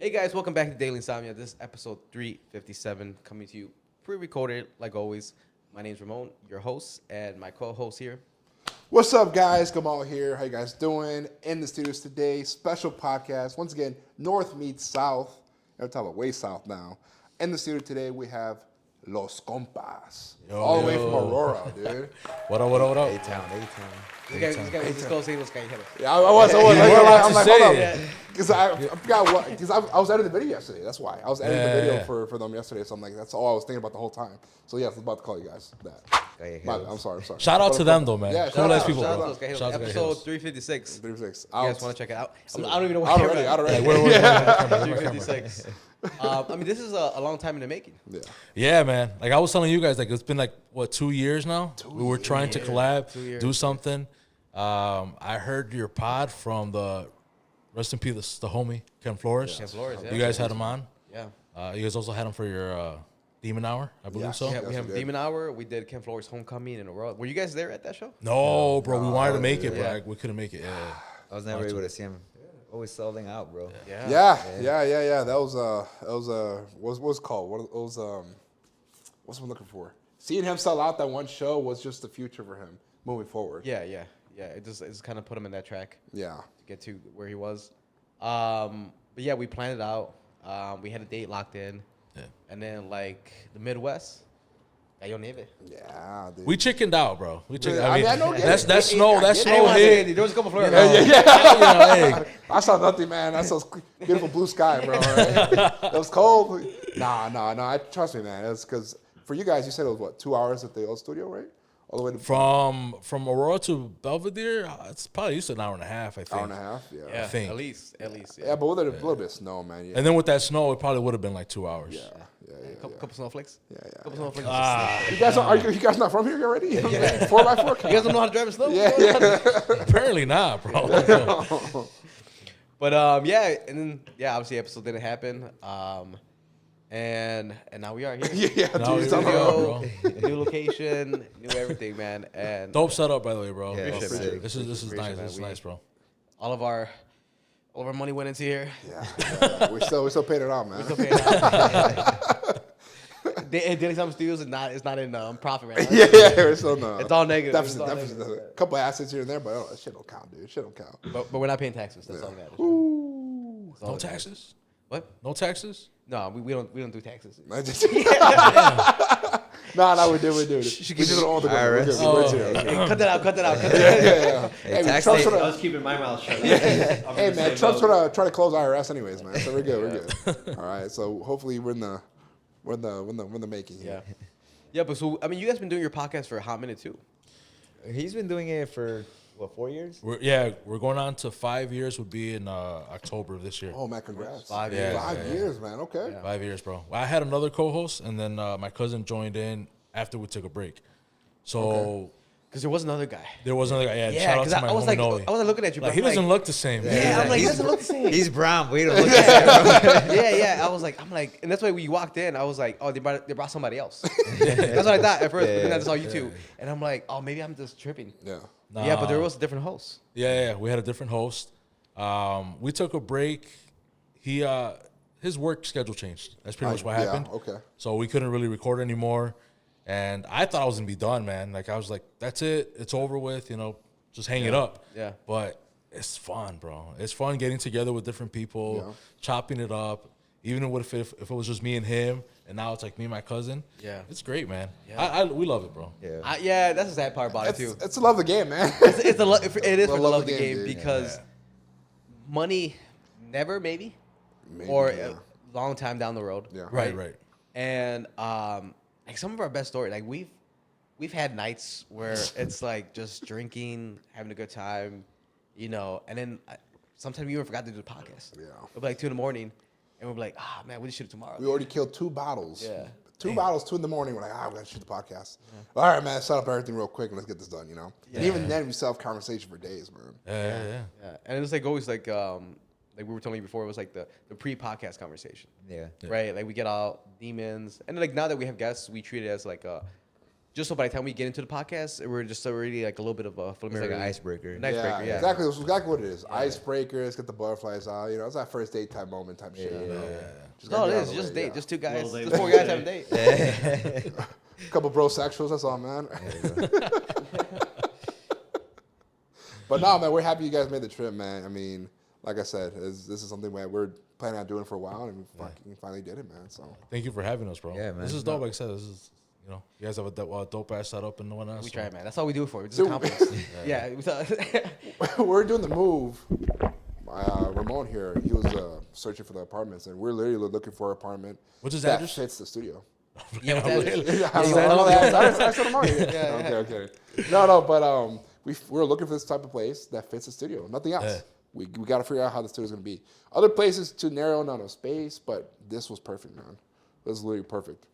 Hey guys, welcome back to Daily Insomnia. This is episode 357 coming to you pre-recorded like always. My name's Ramon, your host, and my co-host here. What's up, guys? GAMMAL'S here. How you guys doing? In the studios today, special podcast. Once again, North meets South. I'm talking about way South now. In the studio today, we have Los Compas. All the way from Aurora, dude. What up? A-Town. This guy was just going to say Los Callejeros. Yeah, I was. You weren't allowed I'm to like, say hold it. up. Because I forgot what. Because I was editing the video yesterday. That's why. I was editing the video for them yesterday. So I'm like, that's all I was thinking about the whole time. So yeah, I was about to call you guys that. I'm sorry. Shout out to them though, man. Yeah, Cool shout ass out, people, Shout out to bro. Los Callejeros. Shout out to Episode Callejeros. 356. 356. You guys want to check it out? I don't even know what Out camera. already. Where 356. I mean, this is a long time in the making. Yeah, man. Like I was telling you guys, like it's been like what 2 years now. We were trying to collab, 2 years. do something. I heard your pod from the rest in peace, the homie Ken Flores. Ken Flores, yeah. You guys had him on. Yeah. You guys also had him for your Demon Hour, I believe Yes. so. Yeah, we Yes, have we did. Demon Hour. We did Ken Flores' Homecoming in Aurora. Were you guys there at that show? No, bro, we wanted to make it, yeah. but like, we couldn't make it. Yeah. I was never able to see him. Always selling out, bro. Yeah. That what's it called? What's I'm looking for? Seeing him sell out that one show was just the future for him moving forward. Yeah. It just kind of put him in that track Yeah. to get to where he was. But yeah, we planned it out. We had a date locked in. Yeah. And then like the Midwest, cayó nieve. Yeah, dude. We chickened out, bro. We chickened. Yeah, I mean, I know, that's yeah, snow. yeah, That yeah. snow hit. There was a couple Florida. Yeah. I saw nothing, man. I saw beautiful blue sky, bro. Right? It was cold. Nah. Trust me, man. It's because for you guys, you said it was what 2 hours at the old studio, right? All the way to From Aurora to Belvedere, it's probably used to an hour and a half, I think. hour and a half. Yeah. Yeah, think. at least. Yeah, but with a little bit of snow, man. Yeah. And then with that snow, it probably would have been like 2 hours. Yeah. Couple snowflakes. Yeah. Couple snowflakes. You guys are you guys not from here already? 4x4. You guys don't know how to drive a snow? Yeah. Apparently not, bro. But yeah, and then obviously the episode didn't happen. And now we are here. Yeah, No, dude. we Tell me are, Studio, new location, new everything, man. And Dope setup, by the way, bro. Yeah, Appreciate it, man. This is Appreciate nice. it, man. This is nice, bro. all of our money went into here. Yeah. We're still paying it out, man. Still paying out. Daily Insomnia Studios is not in profit right now. Yeah, we're still no. It's all negative. Deficit, It's all deficit. negative. A couple assets here and there, but that shit don't count, dude. Shit don't count. But we're not paying taxes. That's all that matters. Ooh. That's all No that matters. taxes? What? No taxes? No, we don't do taxes. No, we do. We just don't own the IRS. government. Hey, cut that out. Yeah. Hey, Hey, tax Trump's day. trying I to- was keeping my mouth shut. Hey man, Trump's trying to close IRS anyways, man. So we're good. All right. So hopefully we're in the making here. Yeah, but so I mean, you guys been doing your podcast for a hot minute too. He's been doing it for, 4 years? We're going on to 5 years. Would be in October of this year. Oh man, congrats. 5 years. Five Yeah. years, man. Okay. 5 years, bro. I had another co-host, and then my cousin joined in after we took a break. So Because there was another guy. there was another guy. Yeah, Yeah, shout out because to my I was homie like, Noe. I was looking at you, Like, but he I'm doesn't like, look the same. Yeah, I'm like, he doesn't look the same. He's brown, but he don't look the same, bro. yeah. I'm like, and that's why when you walked in, I was like, oh, they brought somebody else. That's what I thought at first. But then I saw you two, and I'm like, oh, maybe I'm just tripping. Yeah. Yeah, but there was a different host. Yeah. We had a different host. We took a break. His work schedule changed. That's pretty much what Yeah, happened. okay. So we couldn't really record anymore. And I thought I was gonna be done, man. Like I was like, that's it. It's over with. Just hang it up. Yeah. But it's fun, bro. It's fun getting together with different people, chopping it up. Even if it was just me and him, and now it's like me and my cousin. Yeah. It's great, man. Yeah. We love it, bro. Yeah. Yeah, that's the sad part about it too. It's a love of the game, man. It is for the Love love of the the game, game dude. because money never maybe Maybe, or yeah. a long time down the road. Yeah. Right. And like some of our best stories, like we've had nights where it's like just drinking, having a good time, and then sometimes we even forgot to do the podcast. Yeah. It'll be like 2 in the morning, and we'll be like, man, we just shoot it tomorrow. We already killed 2 bottles. Yeah. Two bottles, 2 in the morning. We're like, we gotta shoot the podcast. All right, man, set up everything real quick and let's get this done, And even then, we still have conversation for days, man. Yeah. Yeah, and it's like always like we were telling you before, it was like the pre-podcast conversation. Yeah. Right? Like we get all demons, and like now that we have guests, we treat it as like a just so by the time we get into the podcast, we're just already like a little bit of a It's familiar. like an icebreaker. An icebreaker, yeah. Exactly. That's exactly what it is. Icebreakers, get the butterflies out. You know, it's that first date type moment type shit. You know? Just No, gotta it get out is of the just way, date, just two guys, Little just date. 4 guys having a date. A couple brosexuals, that's all, man. But no, man, we're happy you guys made the trip, man. I mean, like I said, this is something that we're planning on doing for a while, and we fucking finally did it, man. So Thank you for having us, bro. Yeah, man. This is dope. Like I said, this is, you guys have a dope ass setup and no one else. We try, man. That's all we do it for. We just Dude. compliments. Yeah. we're doing the move. Ramon here, he was searching for the apartments, and we're literally looking for an apartment What's his that address? fits the studio. Yeah, what's that? I don't know that. I said tomorrow. Okay. No, but we're looking for this type of place that fits the studio. Nothing else. Yeah. We got to figure out how the studio's going to be. Other places too narrow, not enough space, but this was perfect, man. This was literally perfect.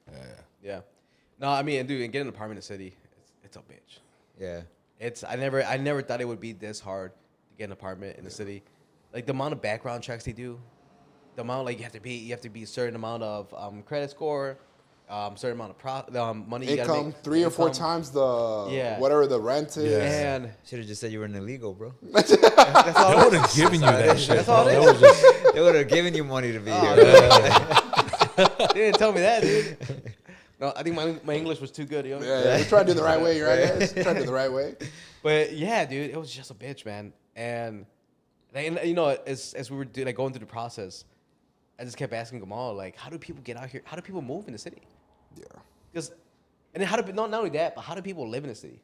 Yeah. No, I mean, dude, and getting an apartment in the city, it's a bitch. Yeah. I never thought it would be this hard to get an apartment in the city. Like the amount of background checks they do, the amount like you have to be a certain amount of credit score, certain amount of money you gotta Income, make. 3 or 4 Income. times the Yeah. whatever the rent is. Yeah. And Should have just said you were an illegal, bro. that's all. They would have given you that shit. That's all bro. it They is. would've just- They would have given you money to be Oh, here. They didn't tell me that, dude. No, I think my English was too good, yo. Yeah, we try to do the right way, right, guys? Try to do the right way. But yeah, dude, it was just a bitch, man. And you know, as we were going through the process, I just kept asking Gamal, like, how do people get out here? How do people move in the city? Yeah. Because, and then how do not only that, but how do people live in the city?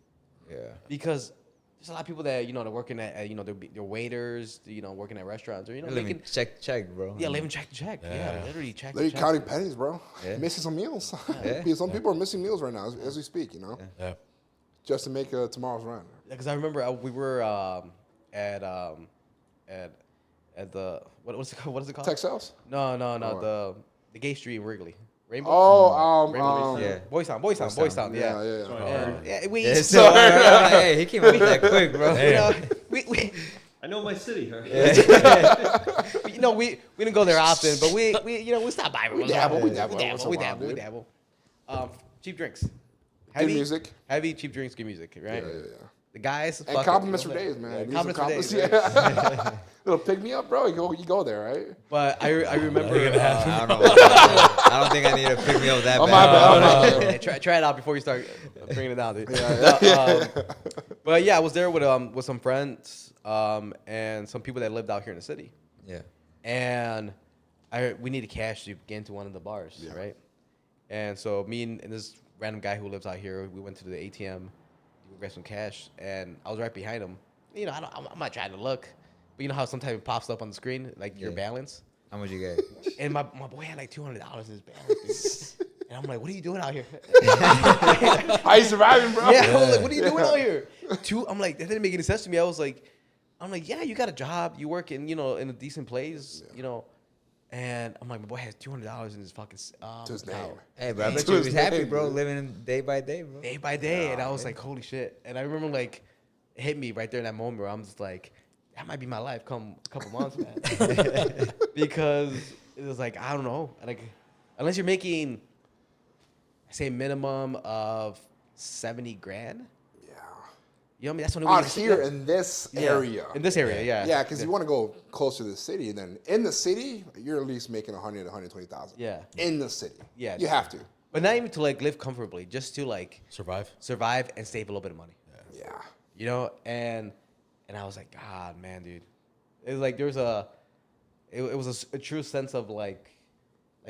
Yeah. Because there's a lot of people that they're working at they're waiters, working at restaurants, or Living making check, bro. living check to check, literally check. Literally to check. counting pennies, bro. Yeah. Missing some meals. Yeah. Because some people are missing meals right now as we speak, Yeah. just to make tomorrow's run. Because I remember we were at the what's it called? What is it called? Textiles? No, What? the gay street in Wrigley. Rainbow. Oh, Yeah. Boys Town. yeah. And, yeah, we. Yeah, so, hey, he came up with that quick, bro. we I know my city, huh? we didn't go there often, but we stopped by. We dabble once in a while, We dude. dabble. Cheap drinks. Good music. Heavy cheap drinks, good music, right? Yeah. The guys. And fuck it. compliments for days, man. Yeah, Need some compliments for days. yeah. Little pick me up, bro. You go there, right? But I remember. I don't know. I don't think I need to pick me up that Oh, bad. my bad. Yeah, try it out before you start bringing it down, dude. Yeah. But yeah, I was there with some friends and some people that lived out here in the city, Yeah. and we needed cash to get into one of the bars, right? And so me and this random guy who lives out here, we went to the ATM, we grabbed some cash, and I was right behind him. I'm not trying to look, but you know how sometimes it pops up on the screen, like your Yeah. balance. How much you get? And my boy had like $200 in his balance. Dude. And I'm like, what are you doing out here? How you surviving, bro? Yeah, I was like, what are you doing out here? I'm like, that didn't make any sense to me. I'm like, yeah, you got a job, you work in a decent place, and I'm like, my boy has $200 in his fucking To his name. account. Hey, bro, I bet To you his was happy, name, bro, dude. living day by day, bro. Day by day, and I was like, holy shit. And I remember like, it hit me right there in that moment where I'm just like, that might be my life come a couple months, man. Because it was like, I don't know, like, unless you're making, say, minimum of 70 grand. You know what I mean? That's when Out here in this area. In this area, yeah. Yeah, because you want to go closer to the city, and then in the city, you're at least making 100 to 120,000. Yeah. In the city. Yeah. You have to. But not even to like live comfortably, just to like Survive. and save a little bit of money. Yeah. And I was like, God, man, dude. It was like there was it was a true sense of like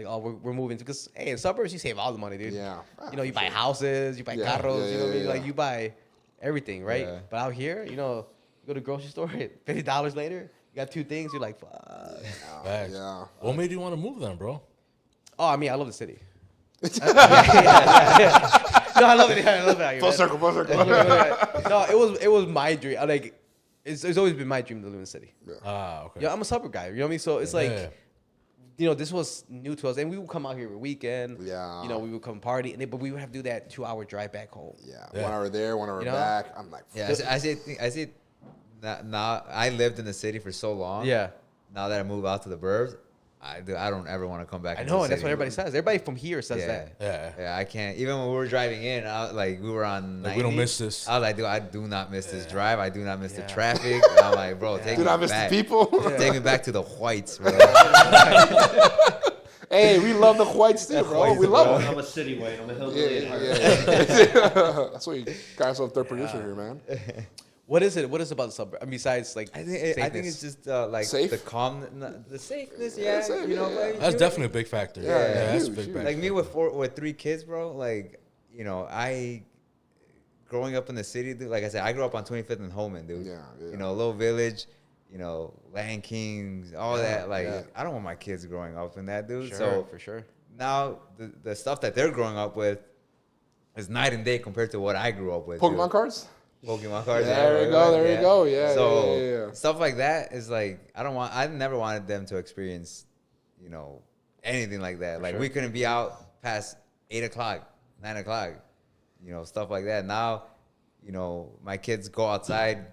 oh, we're moving to, because hey, in suburbs you save all the money, dude. Yeah. You buy houses, you buy carros, you know what I mean? Like you buy everything, right? Yeah. But out here, you go to the grocery store, $50 later, you got two things, you're like, fuck. Facts. Yeah. What made you want to move then, bro? Oh, I mean, I love the city. No, I love it. I love it out here. Full man. circle. No, it was my dream. It's always been my dream to live in the city. Okay. Yeah, I'm a suburb guy. You know what I mean? So it's Yeah. like, this was new to us, and we would come out here every weekend. Yeah. We would come party, but we would have to do that 2-hour drive back home. Yeah. Yeah. 1 hour there, 1 hour You know? back. I'm like, Yeah, I see. Now I lived in the city for so long. Yeah. Now that I move out to the burbs, I don't ever want to come back. I into know, the and that's what city. everybody says. Everybody from here says that. Yeah. I can't. Even when we were driving in, we were on. Like, we don't miss this. I was like, dude, I do not miss this drive. I do not miss the Yeah. traffic. I'm like, bro, take Do me not miss back. the people. Take me back to the whites, bro. Hey, we love the whites too, bro. We love them. I'm a city white. I'm a hillbilly. Yeah. That's why you got yourself third producer here, man. What is it? What is it about the suburb? I mean, besides like I think safeness? it's just like Safe? the calm, the safeness. Yeah, Yeah, safe, you know, yeah. like, That's you- definitely a big factor. Yeah, that's a huge, big huge. factor. like me with 3 kids, bro. Like, you know, growing up in the city, dude. Like I said, I grew up on 25th and Holman, dude. Yeah. You know, little village. You know, Land Kings, all that. Like, yeah. I don't want my kids growing up in that, dude. Sure, So for sure. now the stuff that they're growing up with is night and day compared to what I grew up with. Pokemon dude. cards? Pokemon cards. There you go, there you go. Yeah, So yeah. stuff like that is like I never wanted them to experience, you know, anything like that. Like we couldn't be out past 8 o'clock, 9 o'clock, you know, stuff like that. Now, you know, my kids go outside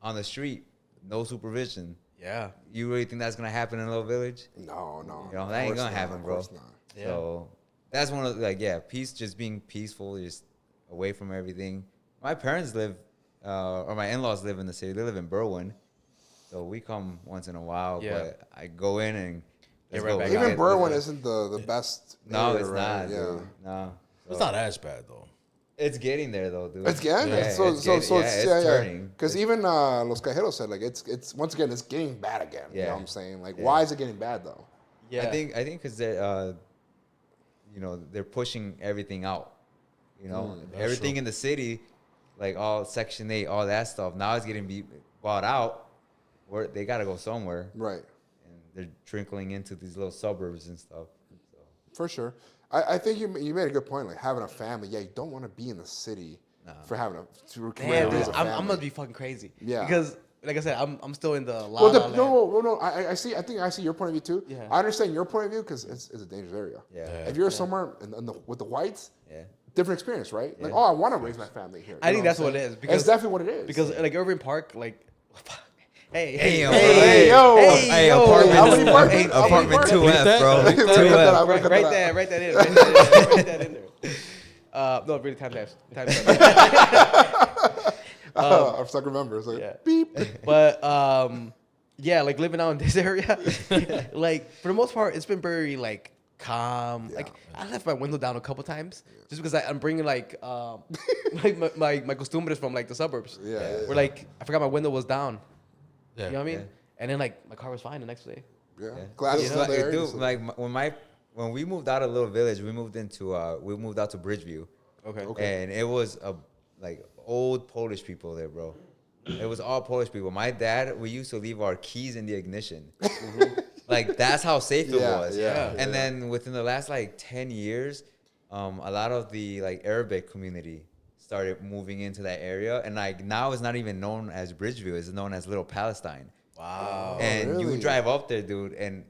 on the street, no supervision. Yeah. You really think that's gonna happen in a little village? No. You know, that ain't gonna happen, of bro. course not. Yeah. So that's one of peace, just being peaceful, just away from everything. My parents live, or my in-laws live in the city. They live in Berwyn, so we come once in a while. Yeah. But I go in and Get let's right go. back We out. Even get- Berwyn isn't the best. No, area, it's right? not. Yeah. Dude. No, It's not as bad though. It's getting there though, dude. It's getting Yeah, so it's so getting- so yeah, it's it's turning. Because even Los Cajeros said like it's once again it's getting bad again. You know Yeah. what I'm saying? Like Yeah. why is it getting bad though? Yeah. I think because they're, you know, they're pushing everything out. You know, That's everything true. in the city, like all Section 8, all that stuff. Now it's getting bought out. Where they got to go somewhere, Right. and they're trickling into these little suburbs and stuff. So, For sure. I think you made a good point. Like having a family, yeah, you don't want to be in the city for having to Damn, raise dude, a I'm family. gonna be fucking crazy. Yeah. Because like I said, I'm still in the la Well, la land. no. I see. I think I see your point of view too. Yeah. I understand your point of view because it's a dangerous area. yeah. If you're somewhere with the whites, Yeah. different experience, right? Like, Yeah. oh, I want to raise my family here. I You think know that's what I'm it saying? is, because- it's definitely what it is. Because like Irving Park, like hey, Hey, yo, hey, yo, Hey, yo, apartment, how many apartments? hey, How many apartment apartments? 2F, bro. We're gonna cut 2F. that out, we're Right, gonna cut write that out. write that in. Write that in there. No, really, time lapse. I stuck remember. It's like Yeah. beep. But yeah, like living out in this area, like for the most part, it's been very like calm. Like I left my window down a couple times just because I'm bringing like my costumbres from like the suburbs. Yeah. Where like I forgot my window was down. Yeah. You know what I mean? Yeah. And then like my car was fine the next day. Yeah. Yeah. Glass is Dude, still there. dude, so- like when we moved out of Little Village, we moved out to Bridgeview. Okay. And it was like old Polish people there, bro. It was all Polish people. My dad, we used to leave our keys in the ignition. Like that's how safe it Yeah, was. yeah, And then within the last like 10 years, a lot of the like Arabic community started moving into that area, and like now it's not even known as Bridgeview; it's known as Little Palestine. Wow. And you really? drive up there, dude, and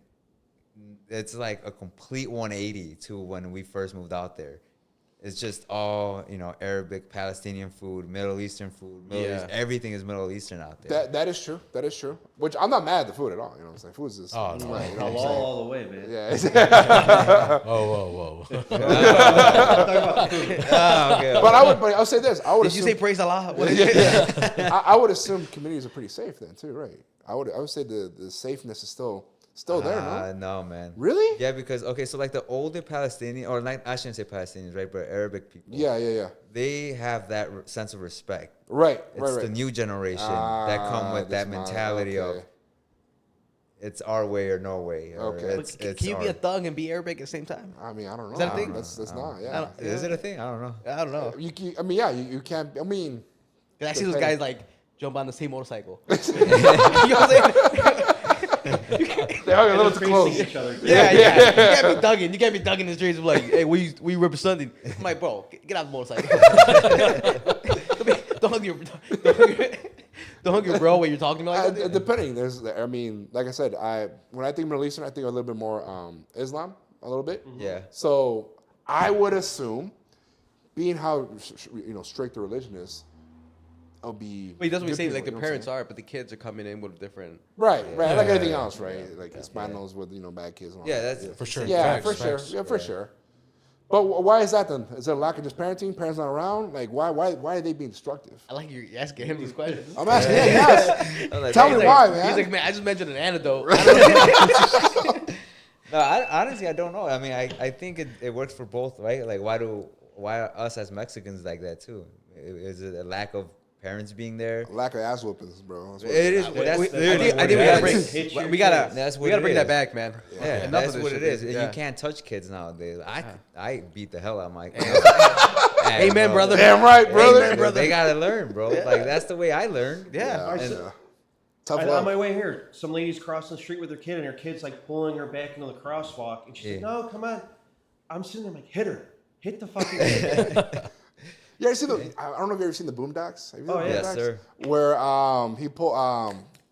it's like a complete 180 to when we first moved out there. It's just all, you know, Arabic, Palestinian food, Middle Eastern food. Everything is Middle Eastern out there. That is true. That is true. Which I'm not mad at the food at all. You know what I'm saying? Food is just Oh, no. right, you know what I'm Halal saying? all the way, man. Yeah. Whoa. Okay. But I'll say this. I would Did you say assume, praise Allah? What did you I would assume communities are pretty safe then too, right? I would say the safeness is still there, no? No, man. Really? Yeah, because, okay, so like the older Palestinian, or like, I shouldn't say Palestinians, right, but Arabic people. Yeah. They have that sense of respect. Right. It's the new generation that come with that mentality of it's our way or no way. Or Okay. But can you be a thug and be Arabic at the same time? I mean, I don't know. Is that a thing? That's not. I Yeah. don't- Is it a thing? I don't know. I don't know. I mean, yeah. You can't. I mean, 'Cause I see those Depending. guys like jump on the same motorcycle. You know what I'm saying? they're a little They're too close. facing each other. Yeah. You can't be thugging. You can't be thugging in the streets. Like, hey, we representing. I'm like, bro, get out the motorcycle. don't hug your bro when you're talking to me like that. Depending, I mean, like I said, when I think Middle Eastern, I think a little bit more Islam, a little bit. Yeah. So I would assume, being how strict the religion is, it'll be. But he doesn't good say people, like the you know what I'm parents saying? are, but the kids are coming in with different. Right, like anything Yeah. else, right? Like Hispanos with bad kids. And all Yeah, that. that's For sure. Yeah, Facts, for sure. facts. Yeah, for sure. But why is that then? Is there a lack of just parenting? Parents not around? Like why are they being destructive? I like you're asking him these questions. I'm asking. Yeah, yes. I was like, Tell he's me like- why, man. He's like, man, I just mentioned an antidote. No, honestly, I don't know. I mean, I think it works for both, right? Like, why are us as Mexicans like that too? Is it a lack of parents being there? Lack of ass whoopings, bro. That's what It is. That's That's I literally think what we it gotta is. bring. Hit your We gotta. kids. That's what we gotta it bring is. that back, man. Yeah, Enough that's of this what shit, it is. dude. You Yeah. can't touch kids nowadays. I beat the hell out of my kids. Amen, brother. Damn right, brother. Amen, brother. They gotta learn, bro. Like that's the way I learned. Yeah. I Yeah. said- Tough On love. my way here, some lady's crossing the street with her kid, and her kid's like pulling her back into the crosswalk, and she's like, Yeah. "No, come on." I'm sitting there like, "Hit her, hit the fucking kid." You ever seen the? I don't know if you ever seen the Boondocks. Have you seen Oh, the yeah. Yes, Boondocks? sir. Where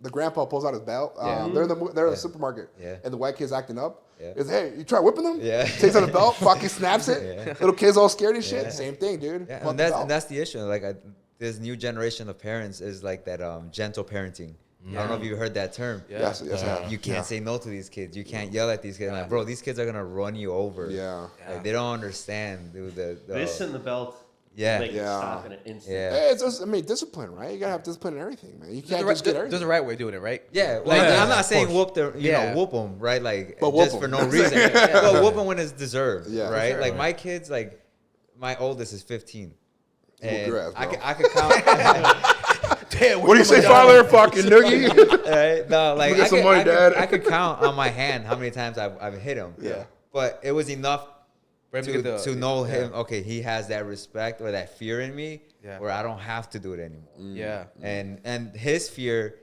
the grandpa pulls out his belt. They're in the supermarket, Yeah. and the white kid's acting up. Yeah. Is hey, you try whipping them? Yeah. Takes out the belt, fucking snaps it. Yeah. Little kids all scared and shit. Yeah. Same thing, dude. Yeah, Fuck and the that's belt. and that's the issue. Like this new generation of parents is like that gentle parenting. I don't know if you heard that term. Yeah. Yes, I have. You can't Yeah. say no to these kids. You can't yell at these kids. Like, bro, these kids are gonna run you over. Yeah. Like, they don't understand, dude. This and the belt, Yeah. make it Yeah. stop in an instant. Yeah. Hey, it's just, discipline, right? You gotta have discipline in everything, man. You can't just get everything. There's a right way of doing it, right? Yeah, Like, like, yeah, I'm not of saying course. whoop Yeah. whoop them, right? Like, But whoop just for 'em. no reason. But whoop them when it's deserved, Yeah. right? Sure. Like my kids, like my oldest is 15. Whoop And your ass, I bro. could count. Damn, What do you say, father? Fucking noogie. Right? No, like Look at some money, Dad. I could count on my hand how many times I've hit him. Yeah. But it was enough For him to get the- to know yeah. him. Okay, he has that respect or that fear in me, Yeah. where I don't have to do it anymore. Yeah. And his fear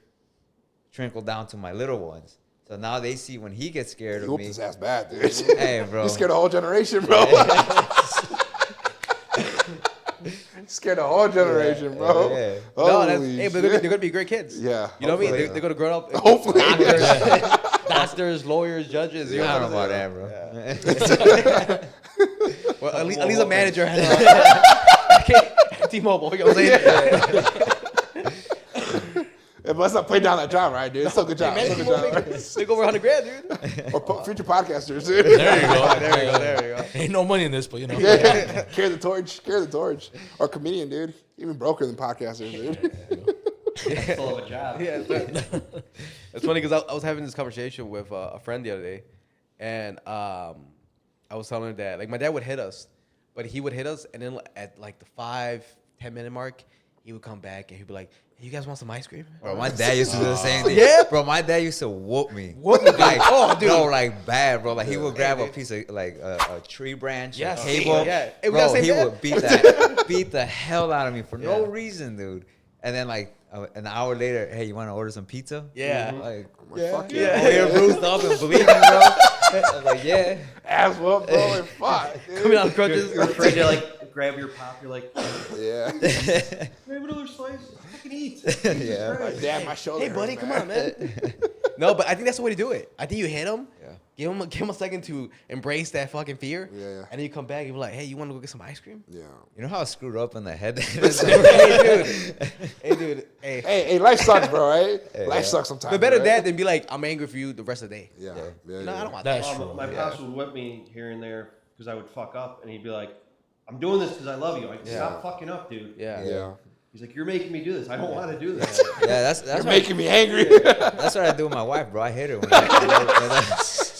trickled down to my little ones. So now they see when he gets scared He of whooped me. his ass bad, dude. Hey, bro. You scared the whole generation, bro. Scared the whole generation, bro. Yeah. No, that's, Holy hey, but shit. they're gonna be great kids. Yeah. You know what I mean? Hopefully. They're gonna grow up. Hopefully. Doctors, lawyers, judges. You I know don't know what about I'm that, bro. saying? Well, at least a manager has T-Mobile. You know what I'm saying? It must not play down that job, right, dude? It's still a good job. Man, Still a good T-Mobile job, right? make over $100,000, dude. Or future podcasters, dude. There you go. There you go. There you go. Ain't no money in this, but you know. Yeah. Carry the torch. Carry the torch. Or comedian, dude. Even broker than podcasters, dude. Full of a job. Yeah, it's funny because I was having this conversation with a friend the other day, and I was telling her that like my dad would hit us, but he would hit us, and then at like the 5-10 minute mark, he would come back and he'd be like, "Hey, you guys want some ice cream?" Bro, my dad used to do the same thing. Yeah? Bro, my dad used to whoop me. Whoop me, dude. Like, Oh, dude. No, like bad, bro. Like he would grab a piece of like a tree branch, Yes. a cable. Yeah. Hey, we got Bro, the same he dad. would beat the hell out of me for no Yeah. reason, dude. And then like an hour later, hey, you want to order some pizza? Yeah. Like, Fuck Yeah. yeah. oh, you're bruised up and bleeding, bro. I was like, yeah. Ass whoop, bro. And fuck. dude. Coming out of crutches. You're afraid to like grab your pop. You're like, Yeah. grab another slice. Fucking eat. Yeah. Like, damn, my shoulder. Hey, buddy, hurts, come on, man. No, but I think that's the way to do it. I think you hit him. Yeah. Give him a second to embrace that fucking fear. Yeah, yeah. And then you come back and you're like, "Hey, you want to go get some ice cream?" Yeah. You know how screwed up in the head? Hey, dude. Hey. Hey, life sucks, bro, right? Life sucks sometimes. But better right? that than be like, "I'm angry for you the rest of the day." Yeah. Yeah. Yeah. No, I don't want That's that. true. My pops would whip me here and there because I would fuck up, and he'd be like, "I'm doing this because I love you. Like, stop fucking up, dude." Yeah. Yeah. He's like, "You're making me do this. I don't want to do this." Yeah, that's You're what making me angry. that's what I do with my wife, bro. I hit her.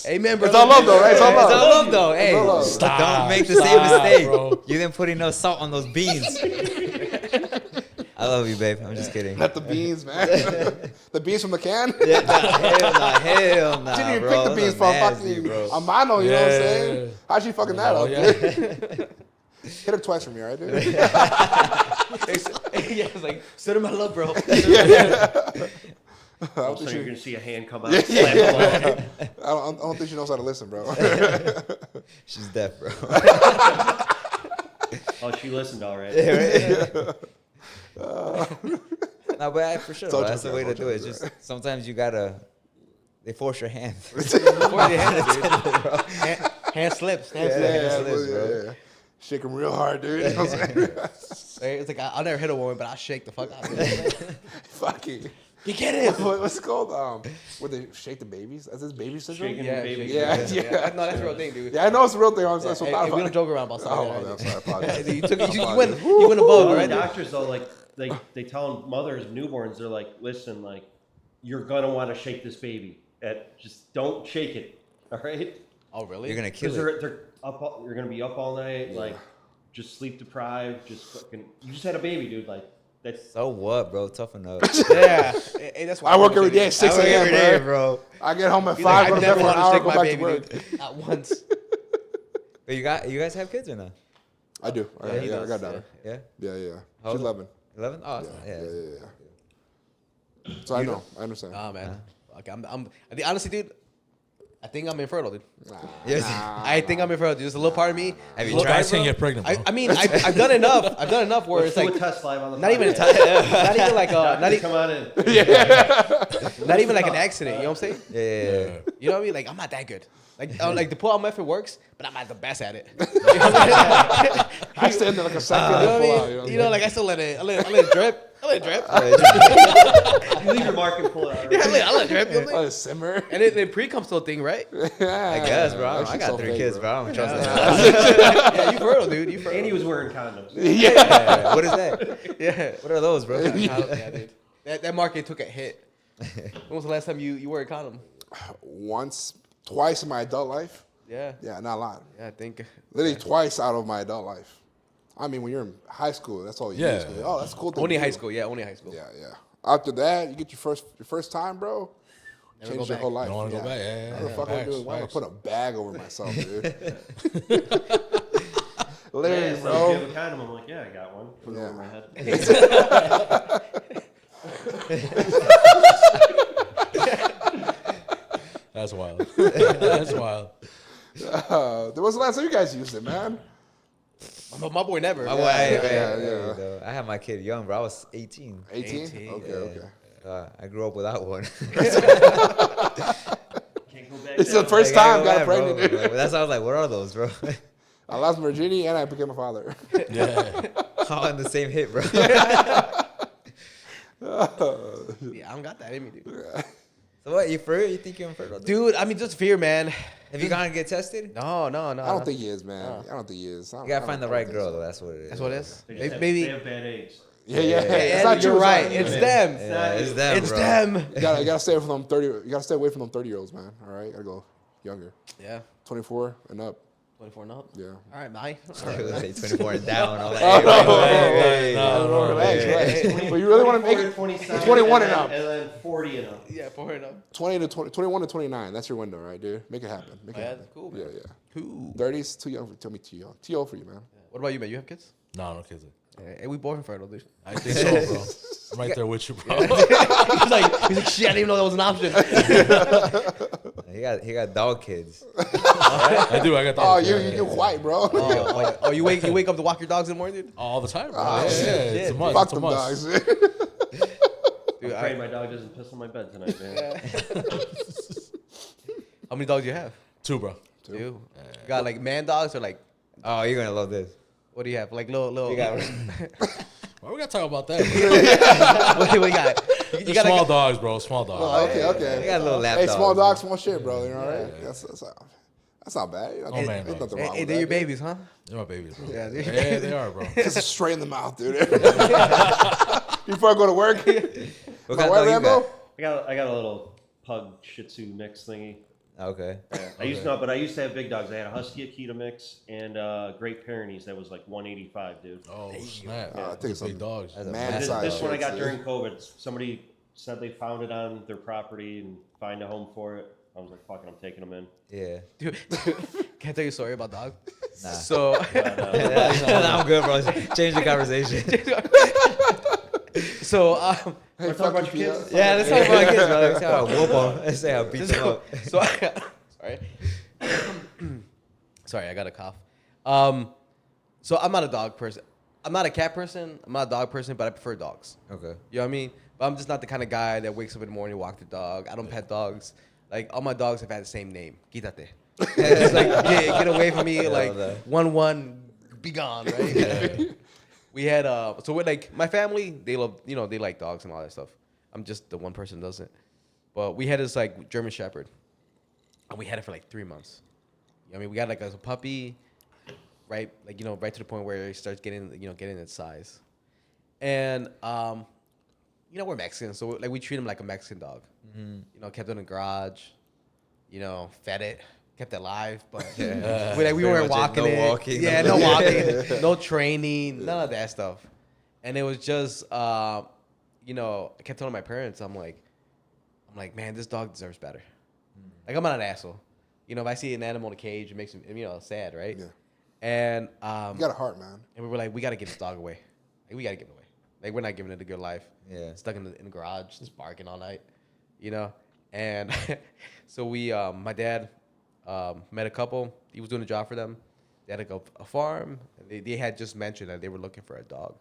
Amen, bro. It's all love, though, right? It's all It's love. all love, though. Hey, all love. Stop. don't make the Stop, same mistake. bro. You didn't put enough salt on those beans. I love you, babe. I'm just kidding. Not the beans, man. The beans from the can? Yeah, hell nah, She didn't even bro. pick the beans That's from nasty, fucking bro. Amano, you know what I'm Yeah. saying? How'd she fucking that Oh, up, yeah. dude? Hit her twice for me, all right, dude? Yeah, it's like, send her my love, bro. All of a sudden, you're gonna see a hand come out. And slap the wall. I don't think she knows how to listen, bro. She's deaf, bro. Oh, she listened already. No, but for sure, It's all bro, that's the jokes, way all to do it. jokes, Just sometimes you gotta. They force your hand. Hand slips. Hand Yeah, slips. yeah. Shake them real hard, dude. You know what I'm saying? It's like I'll never hit a woman, but I'll shake the fuck out of it. Fuck it. You get it? What's it called? Where they shake the babies? Is this baby syndrome? Shaking Yeah, baby. Yeah. No, that's a real thing, dude. Yeah, I know it's a real thing. I'm so Hey, proud we of don't it. joke around about something. Oh, like I'm that. sorry. I apologize. You went above, Well, right? the doctors though, like they tell mothers, newborns, they're like, listen, like you're gonna want to shake this baby. Just don't shake it. All right? Oh, really? You're gonna kill Because it. they're up. You're gonna be up all night. Like just sleep deprived. Just fucking. You just had a baby, dude. Like that's. So what, bro? Toughen up. Yeah. Hey, that's why I work every day at 6 I work a.m., every day, bro. bro. I get home at He's 5, like, go I to bed never for an want to hour, shake go my back to baby, work. dude. At once. But you guys have kids or not? I do. Yeah, he I does, got a daughter. Yeah. Yeah. How She's old? 11. 11? Oh, yeah. Yeah. So I know. I understand. Nah, man. Okay, I think, honestly, dude, I think I'm infertile, dude. Yes. I think I'm infertile, dude. There's a little part of me. Have you Those tried, guys can't bro? get pregnant, bro. I mean, I've done enough. I've done enough where Let's it's do like a test live on the not even a podcast. time, not even like Doctor, come on in. not even like an accident. You know what I'm saying? Yeah. You know what I mean? Like I'm not that good. Like the pull out method works, but I'm not the best at it. I stand there like a second You know and pull what out. I mean? You know, like I still let it drip. I let it drip. You leave your mark and pull it out. Yeah, Right? I let it drip. You know what I'm Let saying? it simmer. And then pre-cum still a thing, right? I guess, bro. I She's got so 3 fake, kids, bro. I don't trust that. Yeah, you fertile, dude. You fertile. And he was wearing condoms. Yeah. What is that? Yeah. What are those, bro? Yeah, dude. That market took a hit. When was the last time you wore a condom? Twice in my adult life. Yeah. Yeah, not a lot. Yeah, I think. Literally twice out of my adult life. I mean, when you're in high school, that's all you Yeah. use. Oh, that's cool. thing Only to high do. school. Yeah, only high school. Yeah. After that, you get your first time, bro. Never Change go your back. whole life. Don't wanna go back. Yeah. What the fuck am I Facts, doing? Why am I facts. put a bag over myself, dude? Yeah, Literally, so bro. if you have a condom, I'm like, yeah, I got one. Put it over my head. That's wild. That's wild. There was the last time you guys used it, man. My boy never. yeah. I had my kid young, bro. I was 18. 18? 18, Okay. I grew up without one. Can't go back. It's the down. first Like, I time go got back, bro. pregnant, dude. Like, that's why I was like, what are those, bro? I lost my virginity and I became a father. Yeah. All in the same hit, bro. Yeah, I don't got that in me, dude. So what, you for real? You think you're infertile? Dude, I mean, just fear, man. Have you gone to get tested? No. I don't think he is, man. I don't think he is. You gotta find the right girl, though. That's what it is. That's what it is. They just have, Maybe. they have bad eggs. Yeah. Yeah, It's not you're you, right. not It's you. them. Yeah, it's them, It's bro. them. You gotta stay away from them 30. You gotta stay away from them 30-year-olds, man. All right, gotta go younger. Yeah. 24 and up. 24 and up. Yeah. All right, bye. Say 24 and down. I'm like, Hey, no, Relax, hey, relax. But you really want to make 24 it 27, 21 and and up. then 40 and up. Yeah, 4 and up. 21 to 29. That's your window, right, dude? Make it happen. Make it Yeah, happen. that's cool, Yeah, man. yeah. Cool. 30s too young. Tell me too young. Too old for you, man. What about you, man? You have kids? No, no kids. Hey, we both infertile, dude. I think so, bro. I'm right there with you, bro. he's like, shit, I didn't even know that was an option. he got dog kids. I do. I got that. Oh, you white, bro. Oh, you wake up to walk your dogs in the morning, dude? all the time, bro. Oh, yeah, shit. it's a must. Fuck It's a them must. dogs. Dude, I'm praying my dog doesn't piss on my bed tonight, man. How many dogs do you have? 2, bro. Two. You got like man dogs or like, Oh, you're gonna love this. what do you have? Like little. You got Why we gotta talk about that? Bro? what do you got? You got Small like, dogs, bro. Small dogs. Okay. You got a little lap Hey, dogs. small dog, small shit, bro. You know, right? That's not bad. Oh, man, There's no. nothing wrong hey, with they're your that, dude. babies, huh? They're my babies, bro. Yeah, they're your Yeah, they are, bro. Just straight in the mouth, dude. Before I go to work. What My kind of white dog you Rambo? got? I got a little pug Shih Tzu mix thingy. Okay. I used to have big dogs. I had a Husky Akita mix and Great Pyrenees that was like 185, dude. Oh, snap. I think it's Big some dogs. That's a man massive size. This one I shits, got dude. during COVID. Somebody said they found it on their property and find a home for it. I was like, fuck it, I'm taking them in. Yeah. Dude, can I tell you a story about dog? Nah. So, I'm good, bro. Change the conversation. so, Hey, Wanna talk about fuck your you, kids? Yeah, let's talk about kids, bro. Let's say how I whoop them. Let's say how I beat them up. so sorry, I got a cough. So I'm not a dog person. I'm not a cat person. I'm not a dog person, but I prefer dogs. Okay. You know what I mean? But I'm just not the kind of guy that wakes up in the morning, walk the dog. I don't pet dogs. Like all my dogs have had the same name. Quítate. It's like get away from me. Yeah, Like that. 1-1, be gone, right? We had so we're like my family, they love, they like dogs and all that stuff. I'm just the one person who doesn't. But we had this like German Shepherd, and we had it for like 3 months. I mean, we got like as a puppy, right? Like right to the point where it starts getting getting its size, and we're Mexican, so like we treat him like a Mexican dog. Kept it in the garage, fed it, kept it alive, but we weren't walking it. Walking, yeah, no walking, no training, none of that stuff. And it was just, I kept telling my parents, I'm like, man, this dog deserves better. Like, I'm not an asshole. If I see an animal in a cage, it makes me, sad, right? Yeah. And you got a heart, man. And we were like, we got to get this dog away. Like, we got to give it away. Like, we're not giving it a good life. Yeah. Stuck in the garage, just barking all night, And so we, my dad met a couple. He was doing a job for them. They had a farm. They had just mentioned that they were looking for a dog.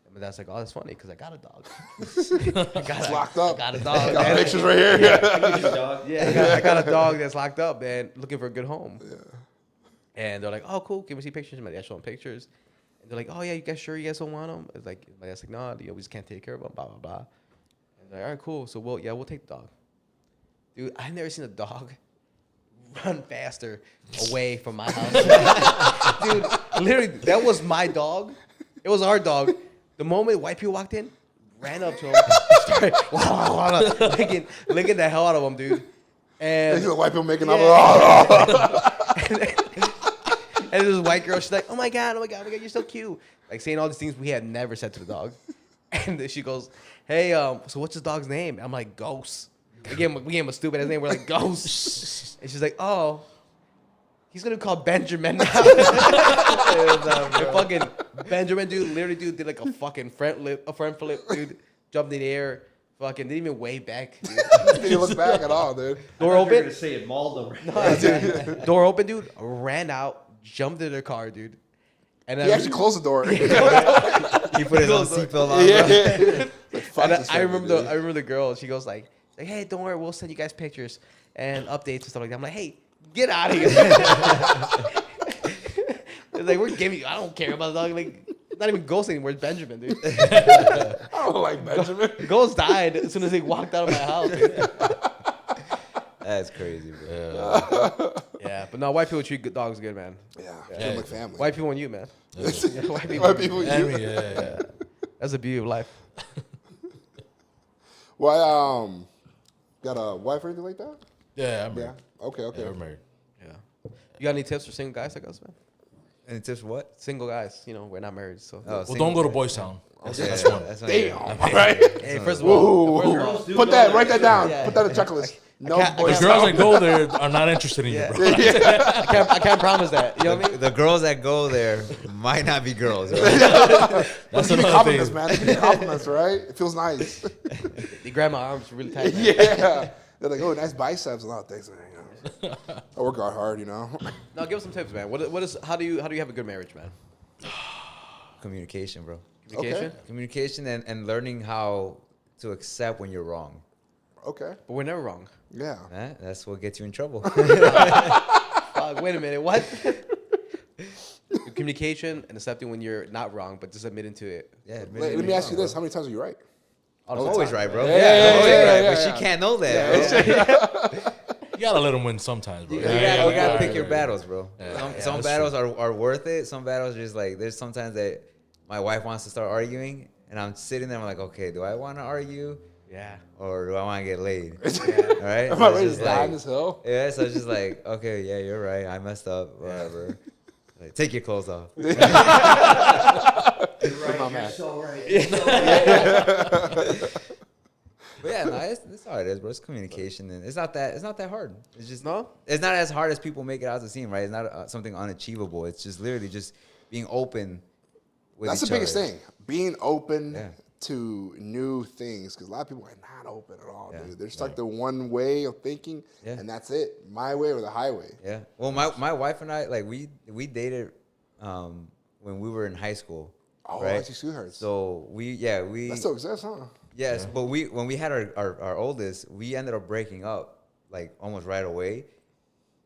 And my dad's like, oh, that's funny because I got a dog. It's locked up. I got a dog. Got pictures right here. I got a dog that's locked up, man, looking for a good home. Yeah. And they're like, oh, cool. Can we see pictures? My dad showed them pictures. And they're like, oh, yeah, you guys sure you guys don't want them? It's like, my dad's like, no, we just can't take care of them, blah, blah, blah. And they're like, all right, cool. So, we'll take the dog. Dude, I've never seen a dog run faster away from my house. Dude, literally, that was my dog. It was our dog. The moment white people walked in, ran up to him, started licking the hell out of him, dude. And the white people making up. And this white girl, she's like, oh my God, you're so cute. Like saying all these things we had never said to the dog. And then she goes, hey, so what's his dog's name? I'm like, Ghost. We gave him a stupid ass name. We're like, Ghost. And she's like, oh, he's gonna be called Benjamin now. Fucking Benjamin, dude, literally, dude, did like a fucking front flip, dude. Jumped in the air, fucking didn't even wave back. Didn't look back at all, dude. Door open. Gonna say it mauled him. Door open, dude. Ran out, jumped in their car, dude. And he actually closed the door. He put his own seatbelt on. Yeah. And I remember the girl. She goes like, hey, don't worry, we'll send you guys pictures and updates and stuff like that. I'm like, hey, get out of here. It's like, we're giving you, I don't care about the dog. Like, it's not even Ghost anymore. It's Benjamin, dude. I don't like Benjamin. Ghost died as soon as he walked out of my house, dude. That's crazy, bro. Yeah, but no, white people treat good dogs good, man. Yeah, treat like family. White people and you, man. Yeah. White people and you. Yeah. That's the beauty of life. Well, got a wife or anything like that? Yeah, I'm married. Yeah. Okay. Yeah, we're married. Yeah. You got any tips for single guys like us, man? Any tips for what? Single guys, we're not married, so. Well, don't go to Boys Town. That's one. Damn. All right. Hey, first of all, write that down. Yeah. Put that in a checklist. No The Boys girls Town. that go there are not interested in you, bro. I can't promise that. You know what I mean? The girls that go there might not be girls. Right? That's Give me another compliments, thing. man. Give me compliments, right? It feels nice. They grab my arms really tight. Man. Yeah. They're like, oh, nice biceps. A lot of things. I work out hard, No, give us some tips, man. What is? How do you have a good marriage, man? Communication, bro. Communication. Okay. Communication and learning how to accept when you're wrong. Okay. But we're never wrong. Yeah. That's what gets you in trouble. Fuck, wait a minute. What? Communication and accepting when you're not wrong, but just admitting to it. Yeah. Let me ask you this: how many times are you right? I'm always right, bro. Yeah, always yeah, right. yeah, But yeah. she can't know that, bro. You gotta let them win sometimes, bro. You gotta pick your battles, bro. Yeah. Some battles are worth it. Some battles are just like, there's sometimes that my wife wants to start arguing, and I'm sitting there, I'm like, okay, do I want to argue? Yeah. Or do I want to get laid? Yeah. All right? Am So I it's ready to just die like- on this hill? Yeah, so it's just like, okay, yeah, you're right. I messed up, whatever. Like, take your clothes off. You're my man. You're so right. But yeah, no, that's how it is, bro. It's communication, and it's not that hard. It's just No? It's not as hard as people make it out to seem, right? It's not something unachievable. It's just literally just being open with That's the each biggest other. thing. Being open Yeah. to new things, because a lot of people are not open at all, Yeah. dude. They're stuck to one way of thinking, Yeah. and that's it. My way or the highway. Yeah. Well, my wife and I, like, we dated when we were in high school. Oh, right? I see sweethearts. So we That still exists, huh? yes, but when we had our oldest, we ended up breaking up like almost right away,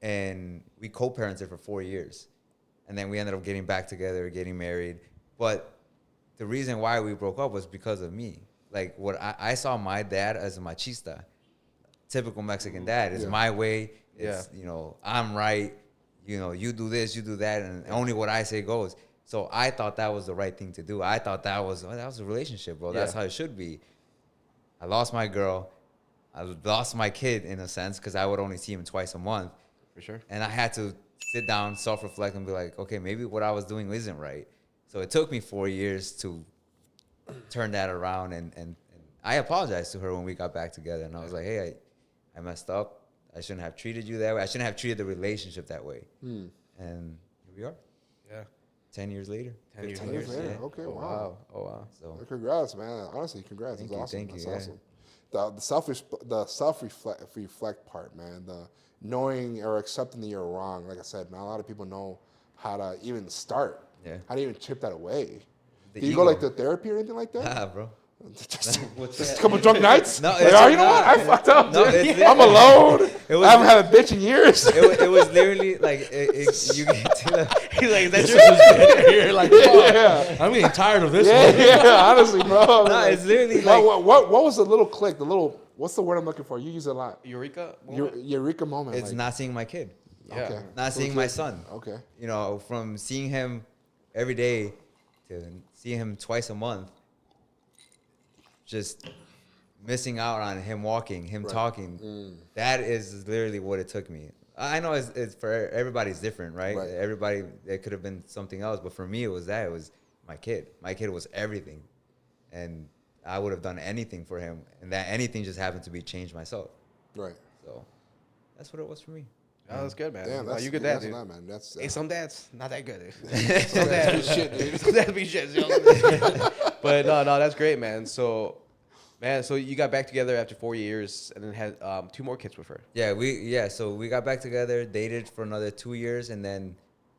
and we co-parented for 4 years. and then we ended up getting back together, getting married. But the reason why we broke up was because of me. Like, what I saw my dad as a machista, typical Mexican dad. It's my way. It's, you know, I'm right. You know, you do this, you do that, and only what I say goes. So I thought that was the right thing to do. I thought that was a relationship, bro. That's how it should be. I lost my girl. I lost my kid in a sense because I would only see him twice a month. For sure. And I had to sit down, self-reflect, and be like, okay, maybe what I was doing isn't right. So it took me 4 years to turn that around. And I apologized to her when we got back together. And I was like, hey, I messed up. I shouldn't have treated you that way. I shouldn't have treated the relationship that way. And here we are. Yeah. 10 years later. 10 years 10 years later. later. Yeah. Okay, Oh, wow. wow. Oh, wow. So Congrats, man. Honestly, congrats. Thank That's you, awesome. thank you, That's yeah. awesome. The self reflect part, man. The knowing or accepting that you're wrong. Like I said, not a lot of people know how to even start. Yeah. How to even chip that away. The Do you go ego. like to therapy or anything like that? bro. just What's just a that? couple drunk nights. No, Like, it's oh, you know not. what? I fucked up. No, dude. it's- I'm alone. It was- I haven't had a bitch in years. It was literally like, you get to the, He's like, that's You're like, fuck. Yeah. I'm getting tired of this Yeah, one. yeah, honestly, bro. no, it's literally like, what was the little click? The little, what's the word I'm looking for? You use it a lot. Eureka. Eureka moment. it's like, not seeing my kid, Yeah. okay. not seeing my son. Okay. You know, from seeing him every day to seeing him twice a month, just missing out on him walking, him talking. That is literally what it took me. I know it's for everybody's different, right? Right. Everybody, it could have been something else, but for me, it was that. It was my kid. My kid was everything, and I would have done anything for him, and that anything just happened to be change myself. Right. So that's what it was for me. Oh, that's good, man. Damn, Oh, that's you good dad, that's dude. not, man. That's Hey, some dads not that good. that's Some dads shit, dude. Some dads be shit. You know? But no, that's great, man. So you got back together after 4 years, and then had 2 more kids with her. Yeah, so we got back together, dated for another 2 years, and then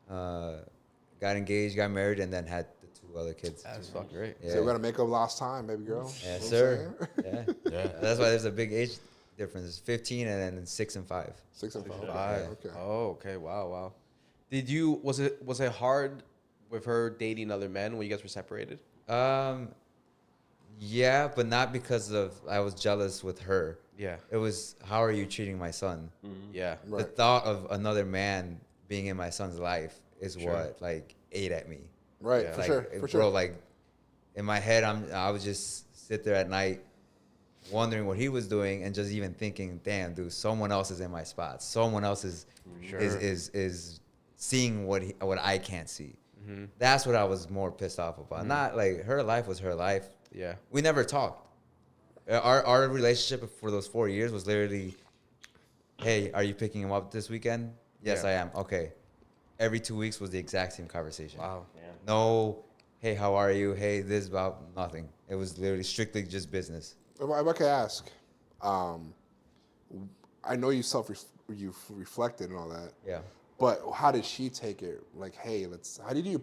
got engaged, got married, and then had the 2 other kids. That's fucking great. Yeah. So we gotta make up lost time, baby girl. Yes, You know what I'm sir. saying? Yeah. Yeah. That's why there's a big age difference. 15 and then 6 and 5. 6 and 5. Five. Okay. Oh, okay. Wow. Was it hard with her dating other men when you guys were separated? Yeah, but not because of I was jealous with her. Yeah. It was, how are you treating my son? Yeah. The Right. thought of another man being in my son's life is Sure. what like ate at me. Right. Yeah. For Like, sure. bro, For sure. like in my head, I would just sit there at night wondering what he was doing and just even thinking, damn, dude, someone else is in my spot. Someone else is Sure. is seeing what I can't see. Mm-hmm. That's what I was more pissed off about. Not like her life was her life. Yeah. We never talked. Our relationship for those 4 years was literally, hey, are you picking him up this weekend? Yes, Yeah. I am. Okay. Every 2 weeks was the exact same conversation. Wow. No, hey, how are you? Hey, this about nothing. It was literally strictly just business. If I could ask, I know you you reflected and all that, Yeah. but how did she take it? Like, hey, how did you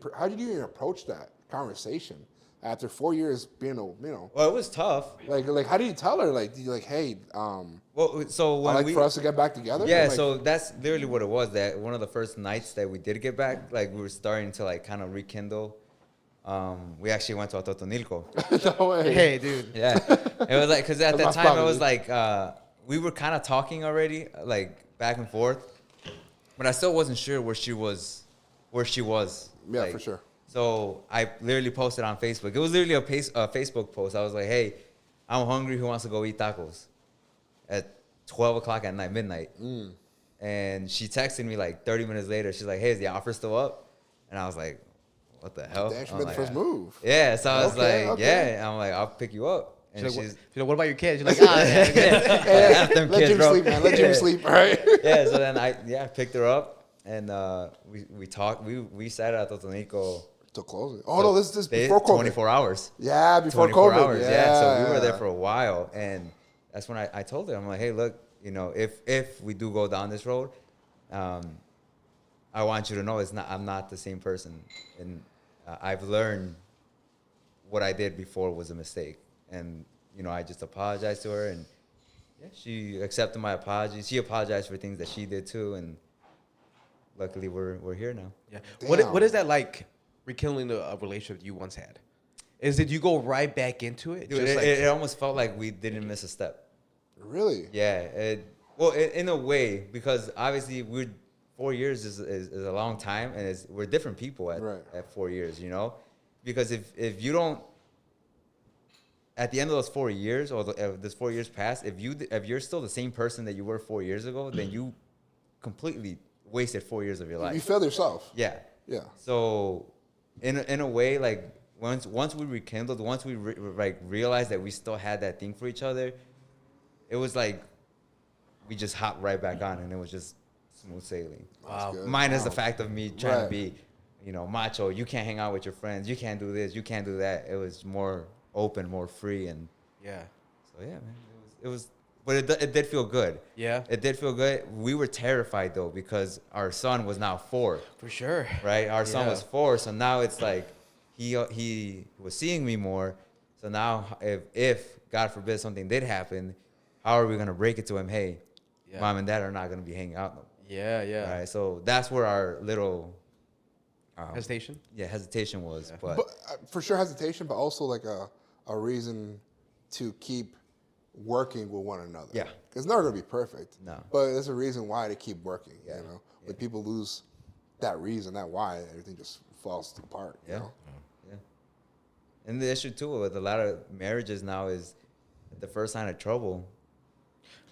even approach that conversation after 4 years being Well, it was tough. like how do you tell her? Like, do you hey, Well, so I when like we for us to get back together? yeah, Like, so that's literally what it was. That one of the first nights that we did get back, like we were starting to like kind of rekindle. We actually went to Atotonilco. no way. Hey, dude. Yeah, it was like because at That's that my time spot, it was dude. like we were kind of talking already, like back and forth, but I still wasn't sure where she was. Yeah, like, for sure. So I literally posted on Facebook. It was literally a Facebook post. I was like, "Hey, I'm hungry. Who wants to go eat tacos?" At 12 o'clock at night, midnight. And she texted me like 30 minutes later. She's like, "Hey, is the offer still up?" And I was like, "What the hell?" Damn, she I'm made the like, first move. Yeah, so I was Okay, like, okay. "Yeah." I'm like, "I'll pick you up." And She's like, she's what about your kids? You're like, yeah. F them Let kids, Jim bro. sleep, man. Let Jim sleep. All right. Yeah, so then I picked her up and we talked. We sat at Totonico. Till closing. Oh no, this is They- before COVID. 24 hours. Yeah, before 24 COVID. hours. Yeah. So we were there yeah. for a while, and that's when I told her, I'm like, hey, look, if we do go down this road, I want you to know I'm not the same person, and I've learned what I did before was a mistake, and I just apologized to her, and yeah, she accepted my apology. She apologized for things that she did too, and luckily we're here now. Yeah. Damn. What is that like? Rekindling a relationship you once had. Is it you go right back into it? Dude, Just it almost felt like we didn't miss a step. Really? Yeah. Well, in a way, because obviously 4 years is a long time, and we're different people at 4 years, you know? Because if you don't, at the end of those 4 years, or this 4 years past, if you're still the same person that you were 4 years ago, then you completely wasted 4 years of your life. You failed yourself. Yeah. Yeah. So, in a way, like once we rekindled, once we realized that we still had that thing for each other, it was like we just hopped right back on, and it was just smooth sailing. Wow. Good. Minus the Wow. fact of me trying to Right. be, macho. You can't hang out with your friends. You can't do this. You can't do that. It was more open, more free, and yeah. so yeah, man. It was, but it did feel good. Yeah. It did feel good. We were terrified though because our son was now 4. For sure. Right, our son Yeah. was 4, so now it's like he was seeing me more. So now, if God forbid something did happen, how are we gonna break it to him? Hey, Yeah. mom and dad are not gonna be hanging out no more. Yeah, yeah. Right, so that's where our little Hesitation? hesitation was. Yeah. But But for sure hesitation, but also like a reason to keep working with one another. Yeah. It's never gonna be perfect. No. But there's a reason why to keep working. Yeah. You know, when people lose that reason, that why, everything just falls apart. Yeah. You know? yeah, and the issue too with a lot of marriages now is the first sign of trouble.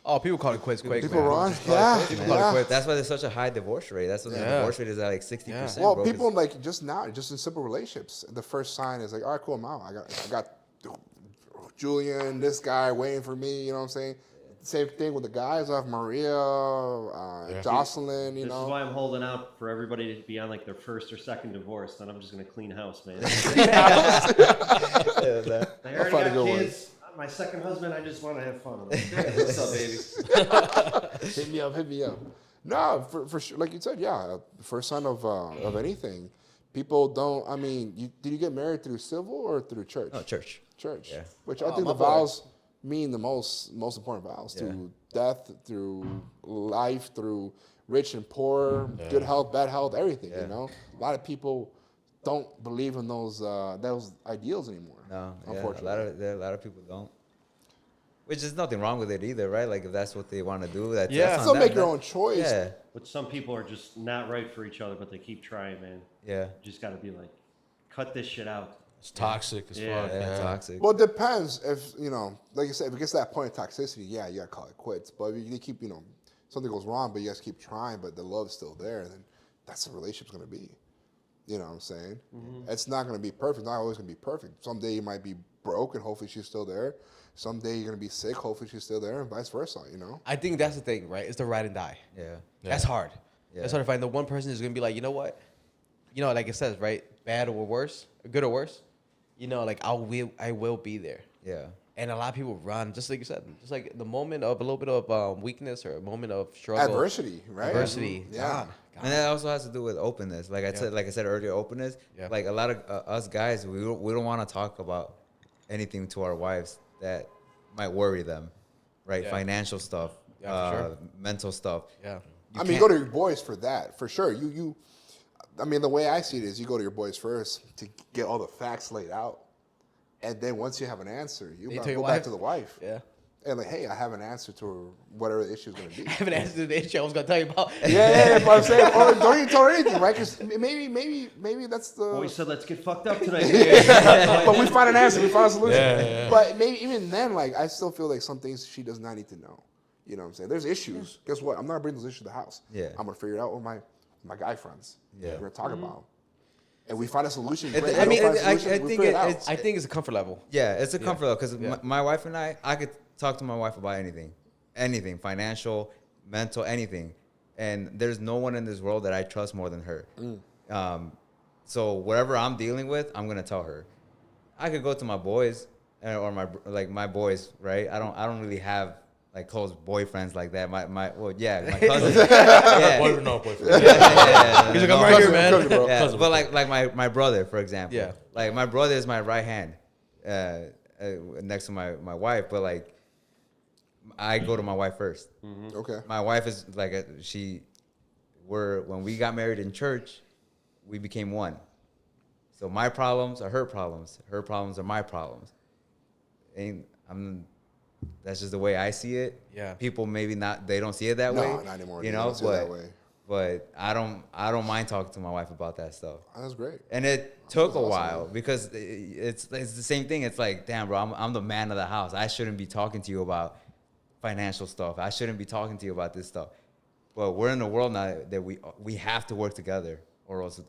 Oh, people call it quits quick. People man. run. Just call it Yeah. quits. People call it Yeah. quits. That's why there's such a high divorce rate. That's why the Yeah. divorce rate is at like 60%. Well, bro, people 'cause- like just in simple relationships, the first sign is like, all right, cool, I'm out. I got Julian, this guy waiting for me. You know what I'm saying? Same thing with the guys. I have Maria, Jocelyn. You This know, is why I'm holding out for everybody to be on like their first or second divorce. Then I'm just gonna clean house, man. They already find a got good one. kids. My second husband, I just want to have fun. I'm like, what's up, baby? hit me up. No, for sure. Like you said, yeah. First sign of anything. People don't. I mean, did you get married through civil or through church? No, church. Church. Yeah. Which I think my the boy. vows mean the most important vows. Yeah. Through death, through life, through rich and poor, good health, bad health, everything. Yeah. You know, a lot of people don't believe in those ideals anymore. No, yeah, unfortunately. a lot of people don't. Which is nothing wrong with it either, right? Like if that's what they want to do, that's Yeah. that's on Still them. make your own choice. Yeah, But some people are just not right for each other, but they keep trying, man. yeah, You just got to be like, cut this shit out. It's toxic as Yeah. fuck. yeah, toxic. Well, it depends. If like you said, if it gets to that point of toxicity, yeah, you gotta call it quits. But if you keep, something goes wrong, but you guys keep trying, but the love's still there, then that's the relationship's gonna be. You know what I'm saying? It's not gonna be perfect. Not always gonna be perfect. Someday you might be broke, and hopefully she's still there. Someday you're gonna be sick. Hopefully she's still there, and vice versa. You know? I think that's the thing, right? It's the ride and die. Yeah, That's hard. Yeah. That's hard to find. The one person is going to be like, you know what? Like it says, right? Bad or worse, good or worse. Like I will be there. yeah, And a lot of people run, just like you said, just like the moment of a little bit of weakness or a moment of struggle. Adversity, right? Adversity. Yeah. Gone. and that also has to do with openness. Like I Yeah. said earlier, openness. Yeah. Like a lot of us guys, we don't want to talk about anything to our wives that might worry them, right? Yeah. Financial stuff, Yeah, for sure. mental stuff. Yeah. I mean, go to your boys for that, for sure. I mean, the way I see it is you go to your boys first to get all the facts laid out. And then once you have an answer, you Then you gotta tell your go back wife? to the wife. Yeah. And like, hey, I have an answer to whatever the issue is going to be. I haven't answered the issue I was going to tell you about. yeah, but I'm saying, or don't even tell her anything, right? Because maybe that's the. Well, we said, let's get fucked up tonight. but we find an answer, we find a solution. Yeah. But maybe even then, like, I still feel like some things she does not need to know. You know what I'm saying? There's issues. Guess what? I'm not bringing those issues to the house. Yeah. I'm gonna figure it out with my guy friends. Yeah. We're gonna talk about 'em. And we find a solution. I great. mean, We don't find a I solution, we think figure it out. it's- I think it's a comfort level. Yeah, it's a comfort level because Yeah. my wife and I could talk to my wife about anything, financial, mental, anything, and there's no one in this world that I trust more than her. So whatever I'm dealing with, I'm gonna tell her. I could go to my boys or my boys, right? I don't really have like close boyfriends like that. My cousins. Yeah. Boyfriend, no boyfriend. He's like, I'm right here, man. Cousin, bro. Yeah, Cousin. but like my brother, for example. Yeah. Like my brother is my right hand, next to my wife. But like, I go to my wife first. Okay. My wife is like when we got married in church, we became one. So my problems are her problems are my problems. And that's just the way I see it. Yeah. People maybe they don't see it that way. No, not anymore. You They know, don't see it that way. but I don't mind talking to my wife about that stuff. That's great. And it took a awesome, while man. because it's the same thing. It's like, damn, bro, I'm the man of the house. I shouldn't be talking to you about financial stuff. I shouldn't be talking to you about this stuff. But we're in a world now that we have to work together, or else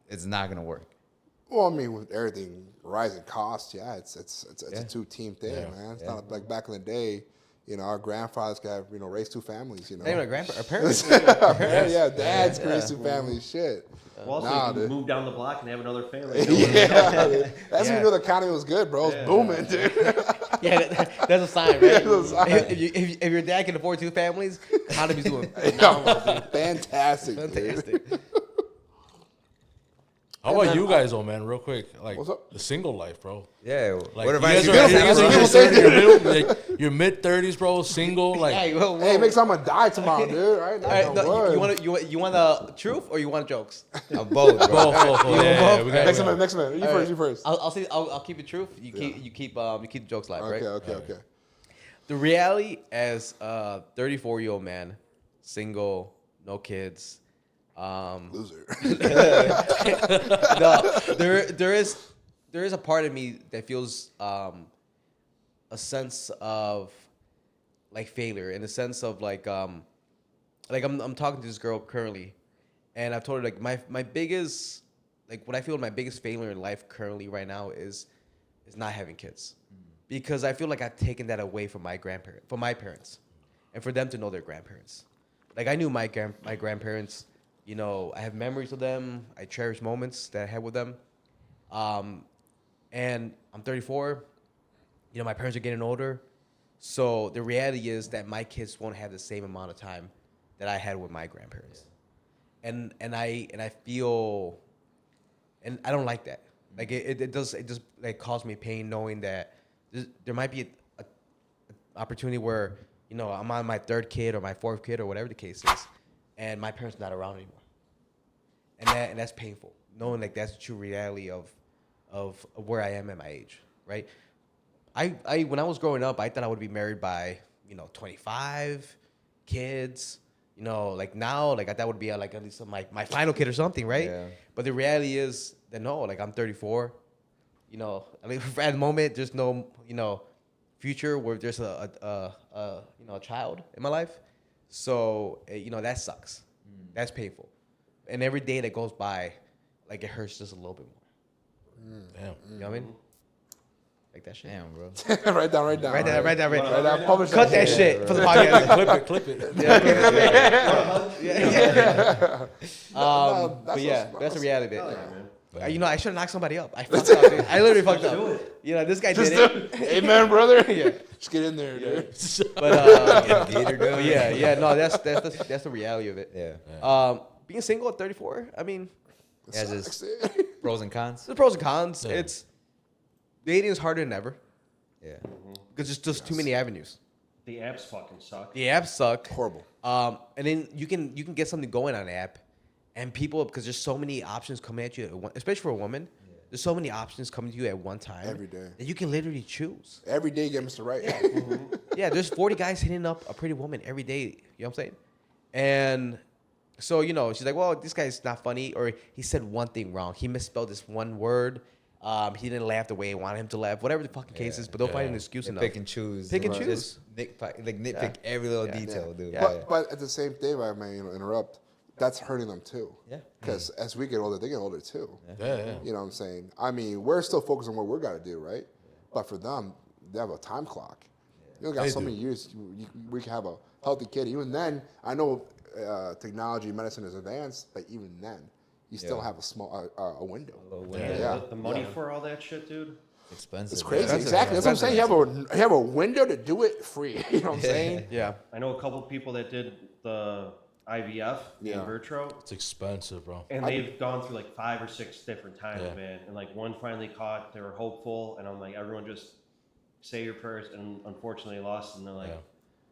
it's not gonna work. Well, I mean, with everything rising costs, yeah, it's a two-team thing, man. It's not like back in the day. You know, our grandfathers could raise two families. You know, Not even our parents. yeah, dads could raise two families. Shit. Well, also Nah, you can dude. move down the block and have another family. Yeah, that's when Yeah. you know the economy was good, bro. It's booming, dude. Yeah, that's a sign, right? That's a sign. If your dad can afford two families, economy's doing phenomenal, dude. Fantastic, dude. Fantastic. How about you guys, though, man? Real quick, like What's up? the single life, bro. Yeah. Like, what you advice guys you are, got? you guys are in your Beautiful 30s, your middle, like, your mid-30s, bro, single, like. Hey, whoa, whoa. Hey, it makes someone die tomorrow, dude. Right? All right, Knock no, on wood. you want the truth or you want jokes? Both, Both, bro. both, both. Yeah, we got Next it. man, next man. You first. I'll keep it truth. You keep the jokes live, right? Okay. The reality as a 34-year-old man, single, no kids. Loser. No, there is a part of me that feels a sense of like failure, in the sense of like I'm talking to this girl currently, and I've told her like my biggest, like what I feel my biggest failure in life currently right now is not having kids, because I feel like I've taken that away from my parents, and for them to know their grandparents. Like I knew my grandparents. You know, I have memories of them. I cherish moments that I had with them. And I'm 34. You know, my parents are getting older. So the reality is that my kids won't have the same amount of time that I had with my grandparents. And I feel, and I don't like that. Like it just like cause me pain knowing that there might be a opportunity where, you know, I'm on my third kid or my fourth kid or whatever the case is, and my parents not around anymore. And that's painful, knowing like that's the true reality of where I am at my age, right? I when I was growing up, I thought I would be married by, you know, 25, kids, you know, like now, like I thought would be like at least my final kid or something, right? Yeah. But the reality is that no, like I'm 34, you know, I mean at the moment there's no, you know, future where there's a child in my life, so you know that sucks, that's painful. And every day that goes by, like it hurts just a little bit more. Damn. You know what I mean? Like that shit. Damn, bro. Write down. Write that. Write down. Publish Cut that shit for the podcast. Clip it. But yeah, that's the reality of it. man. You know, I should have knocked somebody up. I fucked up, dude. I literally fucked up. Do it. You know, this guy did it. Amen, brother. Yeah. Just get in there, dude. But yeah. No, that's the reality of it. Yeah. Being single at 34, I mean, Yeah, just pros and cons. there's pros and cons. Yeah. It's dating is harder than ever Yeah. because there's just too many avenues. The apps fucking suck. The apps suck. Horrible. And then you can get something going on an app, and people, because there's so many options coming at you, at one, especially for a woman. There's so many options coming to you at one time. Every day. That you can literally choose. Every day you get Mr. Right. Yeah, there's 40 guys hitting up a pretty woman every day. You know what I'm saying? And so, you know, she's like, well, this guy's not funny, or he said one thing wrong. He misspelled this one word. He didn't laugh the way I wanted him to laugh. Whatever the fucking case is, but they'll find an excuse enough. Pick and choose. Pick and Just choose. nitpick every little detail, dude. But at the same time, I may interrupt. That's hurting them too. Yeah. Because as we get older, they get older too. Yeah. You know what I'm saying? I mean, we're still focused on what we're got to do, right? But for them, they have a time clock. You don't got They so do. many years. We can have a healthy kid. Even then, I know technology, medicine is advanced, but even then, you still have a small a window. Yeah. The money for all that shit, dude. Expensive. It's crazy. Yeah. Exactly. That's what I'm saying. You have a window to do it free. You know what I'm saying? Yeah. I know a couple people that did the IVF in vitro, It's expensive, bro. and they've gone through like 5 or 6 different times, Yeah. man. And like one finally caught. They were hopeful, and I'm like, everyone just say your prayers. And unfortunately, lost. And they're like, Yeah.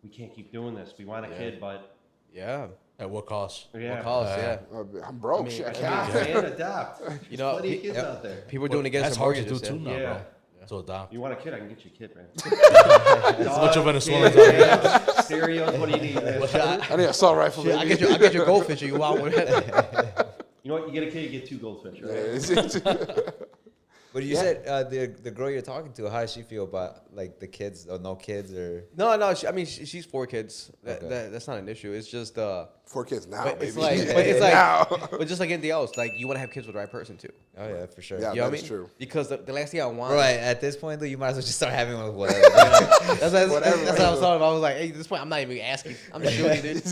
we can't keep doing this. We want a kid, but Yeah. At what cost? Yeah. What calls? Yeah. I'm broke. I mean, shit, I I can't. And adapt. You know, Plenty of kids yep. out there. People are doing it against That's their hard to do mortgages. too now, Yeah. bro. To adopt. You want a kid? I can get you a kid, man. As much of Venezuelans out there. Stereos. What do you need, man? I need an assault rifle. Shit, I baby. get your goldfish. You want one? You know what? You get a kid, you get 2 goldfish. Right? But you said the girl you're talking to, how does she feel about like the kids or no kids or? No. I mean, she's 4 kids. Okay. That's not an issue. It's just 4 kids now, but baby. it's like, now. but just like anything else, like you want to have kids with the right person too. Oh yeah, for sure. Yeah. You know what I That's mean? true. Because the last thing I want. Right at this point, though, you might as well just start having with whatever. That's what Whatever. I was talking about. I was like, hey, at this point, I'm not even asking. I'm just shooting, dude.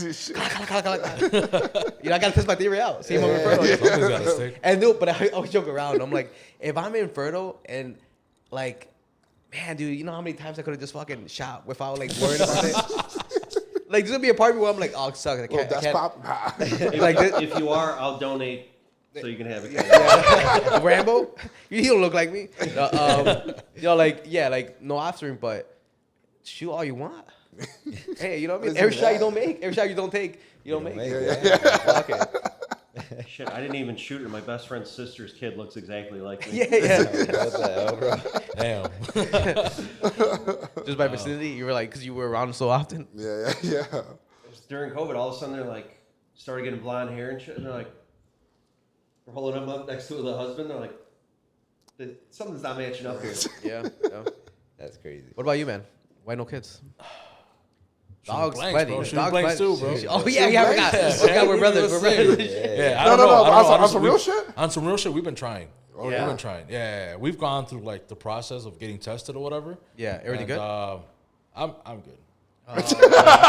You know, I gotta test my theory out. See if I'm infertile. Something's gotta stick. And no, but I always joke around. I'm like, if I'm infertile and like, man, dude, you know how many times I could have just fucking shot without like worrying about it. Like, there's gonna be a part of me where I'm like, oh, it sucks. I Well, can't. that's I can't. pop. Like this, If you are, I'll donate so you can have a kid. yeah. Rambo, you don't look like me. You know, like like no offspring, but shoot all you want. Hey, you know what I mean? Listen Every to shot that. you don't make, every shot you don't take, you don't make. Make Okay. Shit, I didn't even shoot her. My best friend's sister's kid looks exactly like me. Yeah. What the hell, bro? Damn. Just by vicinity, you were like, because you were around so often. Yeah. It was during COVID, all of a sudden they're like, started getting blonde hair and shit. And they're like, we're holding him up next to the husband. They're like, something's not matching up here. Yeah. That's crazy. What about you, man? Why no kids? Shooting Dogs blanks, plenty. bro. Shooting Dogs blanks plenty. too, bro. Oh yeah, I forgot. Yeah. I forgot we're brothers. We're brothers. Yeah, I No, don't know. I don't know. On some real Honestly, shit? On some real shit, we've been trying. yeah. We've been trying. Yeah. We've gone through like the process of getting tested or whatever. Yeah, everything And, good? I'm good. Of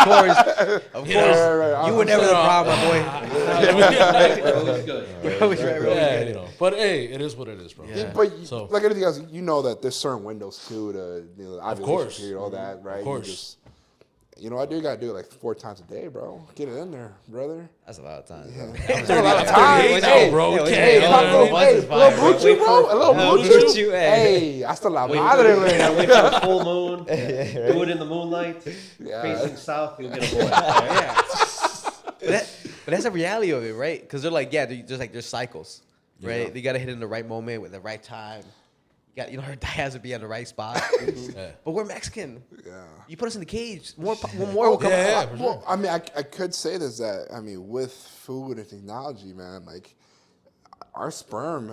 course. Right. You were never the problem, my boy. We're always good. We're always right, we're always Yeah, good. you know. But hey, it is what it is, bro. Yeah. But So- like anything else, you know that there's certain windows too to the ovulation course. period, all that, right? Of course. You just, you know, I do gotta do it like 4 times a day, bro. Get it in there, brother. That's a lot of time. That's a lot of time. Hey, bro. Yeah, Okay, yeah, you know bro. what I mean? Once Hey, is a fine, little bro. Bucci, bro. A little Bucci, Bucci. hey. Hey, hasta la Wait madre, for güey. the full moon. Do it in the moonlight. Yeah. Facing south, you'll get a boy. Yeah. But that's the reality of it, right? Because they're like, yeah, there's cycles, right? Yeah. You got to hit it in the right moment with the right time. You got, her dad has to be at the right spot. Yeah. But we're Mexican. Yeah. You put us in the cage, more will come Yeah, out. for Well, sure. I mean, I could say this that I mean, with food and technology, man, like our sperm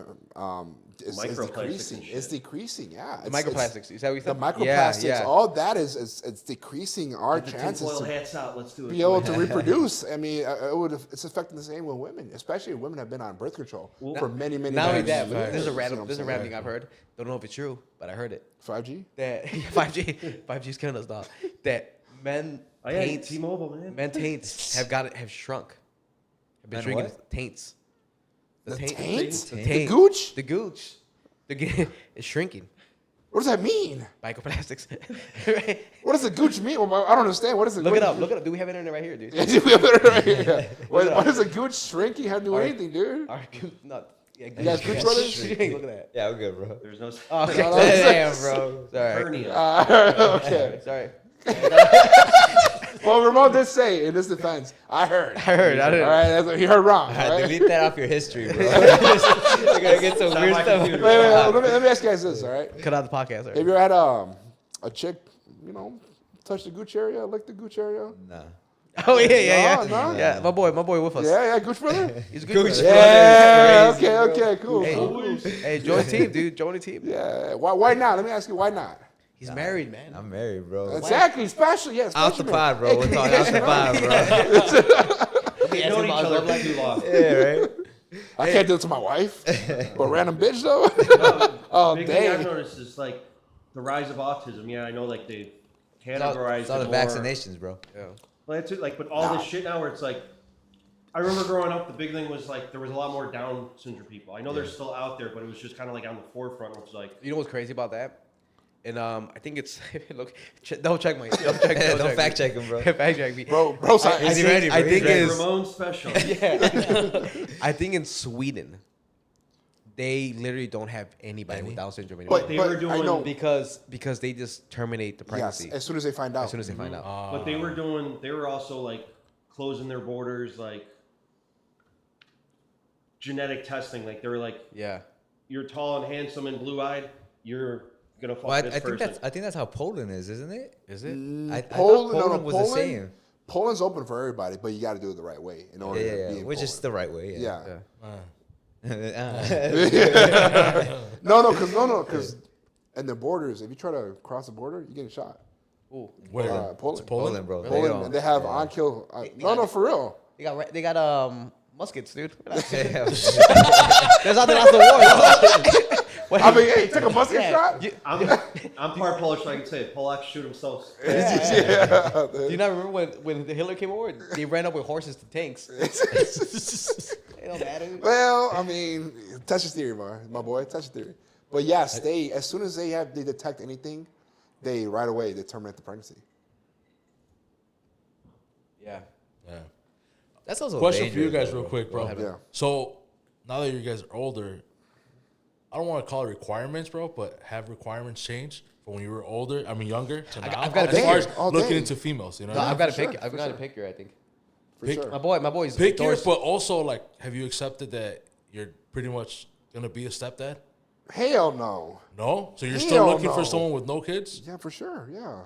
is Microplastics decreasing. and It's shit. decreasing. Yeah, The microplastics. Is that what you The said? microplastics, Yeah. all that is it's decreasing our The chances tinfoil to hats out. Let's do it. be able to reproduce. I mean, it's affecting the same with women, especially if women have been on birth control for many Not only years. that, but there's a You know random what I'm there's a saying? random thing I've heard. Don't know if it's true, but I heard it. 5G. That 5G's killing us, dog. That men Oh, yeah, taints, T-Mobile, man. men taints have shrunk. Have been Men shrinking. what? Taints. The taint- taint? The The taint. gooch? The gooch. It's shrinking. What does that mean? Microplastics. Right? What does the gooch mean? Well, I don't understand. What is it? Look it up. Look it up. Do we have internet right here, dude? We have it right here. What does a gooch shrinking have to do with Alright. anything, dude? Our gooch, not. Yeah, You guys gooch brothers? Look at that. Yeah, we're good, bro. There's no Oh, okay. No, no, Damn, bro. Sorry. hernia. Okay. Sorry. Well, Ramon did say in his defense, I heard. I heard. I All didn't. right, that's what he heard wrong. All right, Right? delete that off your history, bro. You're gonna get some It's on weird my stuff. computer. Wait. Let me ask you guys this, all right? Cut out the podcast. Sorry. Have you ever had a chick, touch the gooch area, lick the gooch area? Nah. Oh yeah. No? Yeah, my boy with us. Yeah, gooch brother? He's a good Gooch brother. Yeah, Crazy, bro. okay, cool. Hey, cool. hey, join the team, dude. Join the team. Yeah, why not? Let me ask you, why not? He's married, man. I'm married, bro. Exactly, especially, yeah. Out the especially pod, bro. Hey, We'll talk out the pod, bro. We've known each other for too long. Yeah, right? I can't do it to my wife. But random bitch, though? Oh, Big thing I've dang. noticed is like the rise of autism. Yeah, I know like they It's all categorized the it more. vaccinations, bro. Yeah. Well, that's it. Like, but all this shit now where it's like, I remember growing up, the big thing was like there was a lot more Down syndrome people. I know they're still out there, but it was just kind of like on the forefront. Which was like, You know what's crazy about that? And I think it's look. Double check my. Double check. Don't fact check him, bro. Fact check me. Bro, I science. Is he think- ready, bro? I He's think ready. it's Ramon special. yeah. I think in Sweden, they literally don't have anybody with Down syndrome anymore But, They but were doing- I know, because they just terminate the yes, pregnancy as soon as they find out. as soon as they find out. But they were also like closing their borders, like genetic testing. Like they were like, Yeah. you're tall and handsome and blue-eyed, you're gonna fuck Well, this I think person. I think that's how Poland is, isn't it? Is it? I thought Poland was the Poland, same. Poland's open for everybody, but you got to do it the right way in order to be in Which is Poland. the right way. Yeah. Yeah. No, because in the borders, if you try to cross the border, you're getting shot. Ooh. Where? Poland. It's Poland, bro. Poland, they have on-kill. No, for real. They got muskets, dude. Yeah. There's nothing else to war. I mean, hey, take a musket shot. I'm part Polish, so I can say it. Polacks shoot themselves. Yeah. Do you not remember when Hitler came over? They ran up with horses to tanks. It don't matter. Well, I mean, touch your theory, my boy. Touch your theory. But yes, as soon as they detect anything, they right away they terminate the pregnancy. Yeah. Yeah. That's also Question for you dangerous, guys, though, real quick, bro. Yeah. So now that you guys are older, I don't want to call it requirements, bro, but have requirements changed from when you were older? I mean, younger to now. I've got a as far as picture. looking day. into females, you know. No, what I I've mean? got a pick. I've for got a sure. picture. I think For Pick- sure. my boy's Pick your, Doris- but also like, have you accepted that you're pretty much gonna be a stepdad? Hell no. No, so you're still Hell looking for no. someone with no kids. Yeah, for sure. Yeah.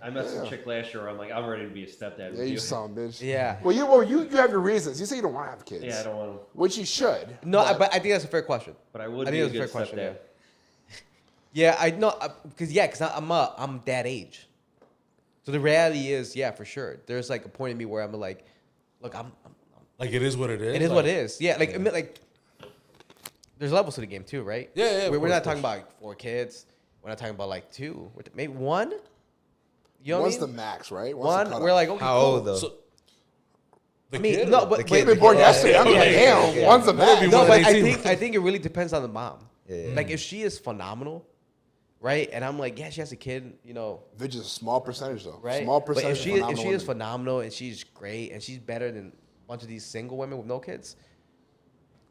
I met some chick last year where I'm like, I'm ready to be a stepdad. Yeah, with you you. son of a bitch. Yeah. Well, you have your reasons. You say you don't want to have kids. Yeah, I don't want to. Which you should. No, but I think that's a fair question. But I would I be think a that's a good fair question. stepdad. Yeah, I know because I'm that age. So the reality is, yeah, for sure. There's like a point in me where I'm like, look, I'm Like it is what it is. it is like, what it is. Yeah, like I mean, like there's levels to the game too, right? Yeah, yeah, of We're course, not of talking course. about like 4 kids. We're not talking about like 2, maybe 1. You know what I One's mean? the max, right? One. We're like, okay, How cool. old though? So, the I mean, kid no, or- but The but- kid. You've been born yesterday. I'm Yeah, like, yeah, damn, yeah. one's the max. Maybe No, more but than I 18. think it really depends on the mom. Yeah. Like if she is phenomenal, right? And I'm like, yeah, she has a kid, you know, Which is a small percentage though. right? Small But percentage. if of she phenomenal is women. phenomenal and she's great and she's better than a bunch of these single women with no kids,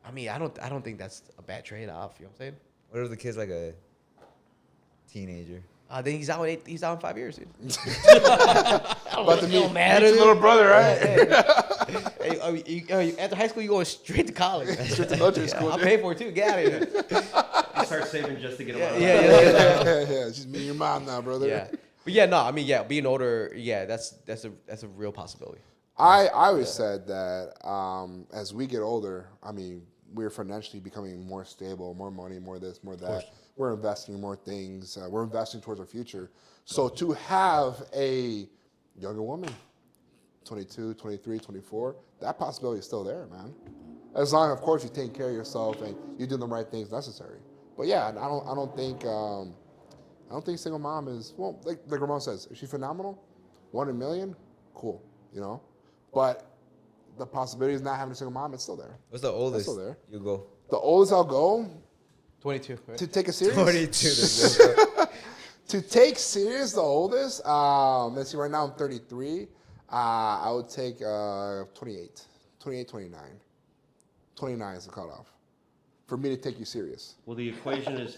I mean, I don't think that's a bad trade off. You know what I'm saying? What if the kid's like a teenager? Then he's out in 5 years, dude. About to meet matter, your dude. little brother, right? Hey, after high school, you going straight to college. Straight to military school. I'll pay for it too. Get out of here. I start saving just to get him out. Yeah. Just me and your mom now, brother. Yeah, but yeah, no, I mean, yeah, being older, yeah, that's a real possibility. I always said that as we get older, I mean, we're financially becoming more stable, more money, more this, more that. We're investing in more things. We're investing towards our future. So to have a younger woman, 22, 23, 24, that possibility is still there, man. As long as, of course, you're taking care of yourself and you're doing the right things necessary. But yeah, I don't think single mom is, well, like Ramon says, is she phenomenal? 1 in a million? Cool, you know? But the possibility of not having a single mom, it's still there. What's the oldest still there. you go? The oldest I'll go 22, right? to take a serious. 22. To take serious, the oldest, let's see, right now I'm 33. I would take 28, 29. 29 is the cutoff for me to take you serious. Well, the equation is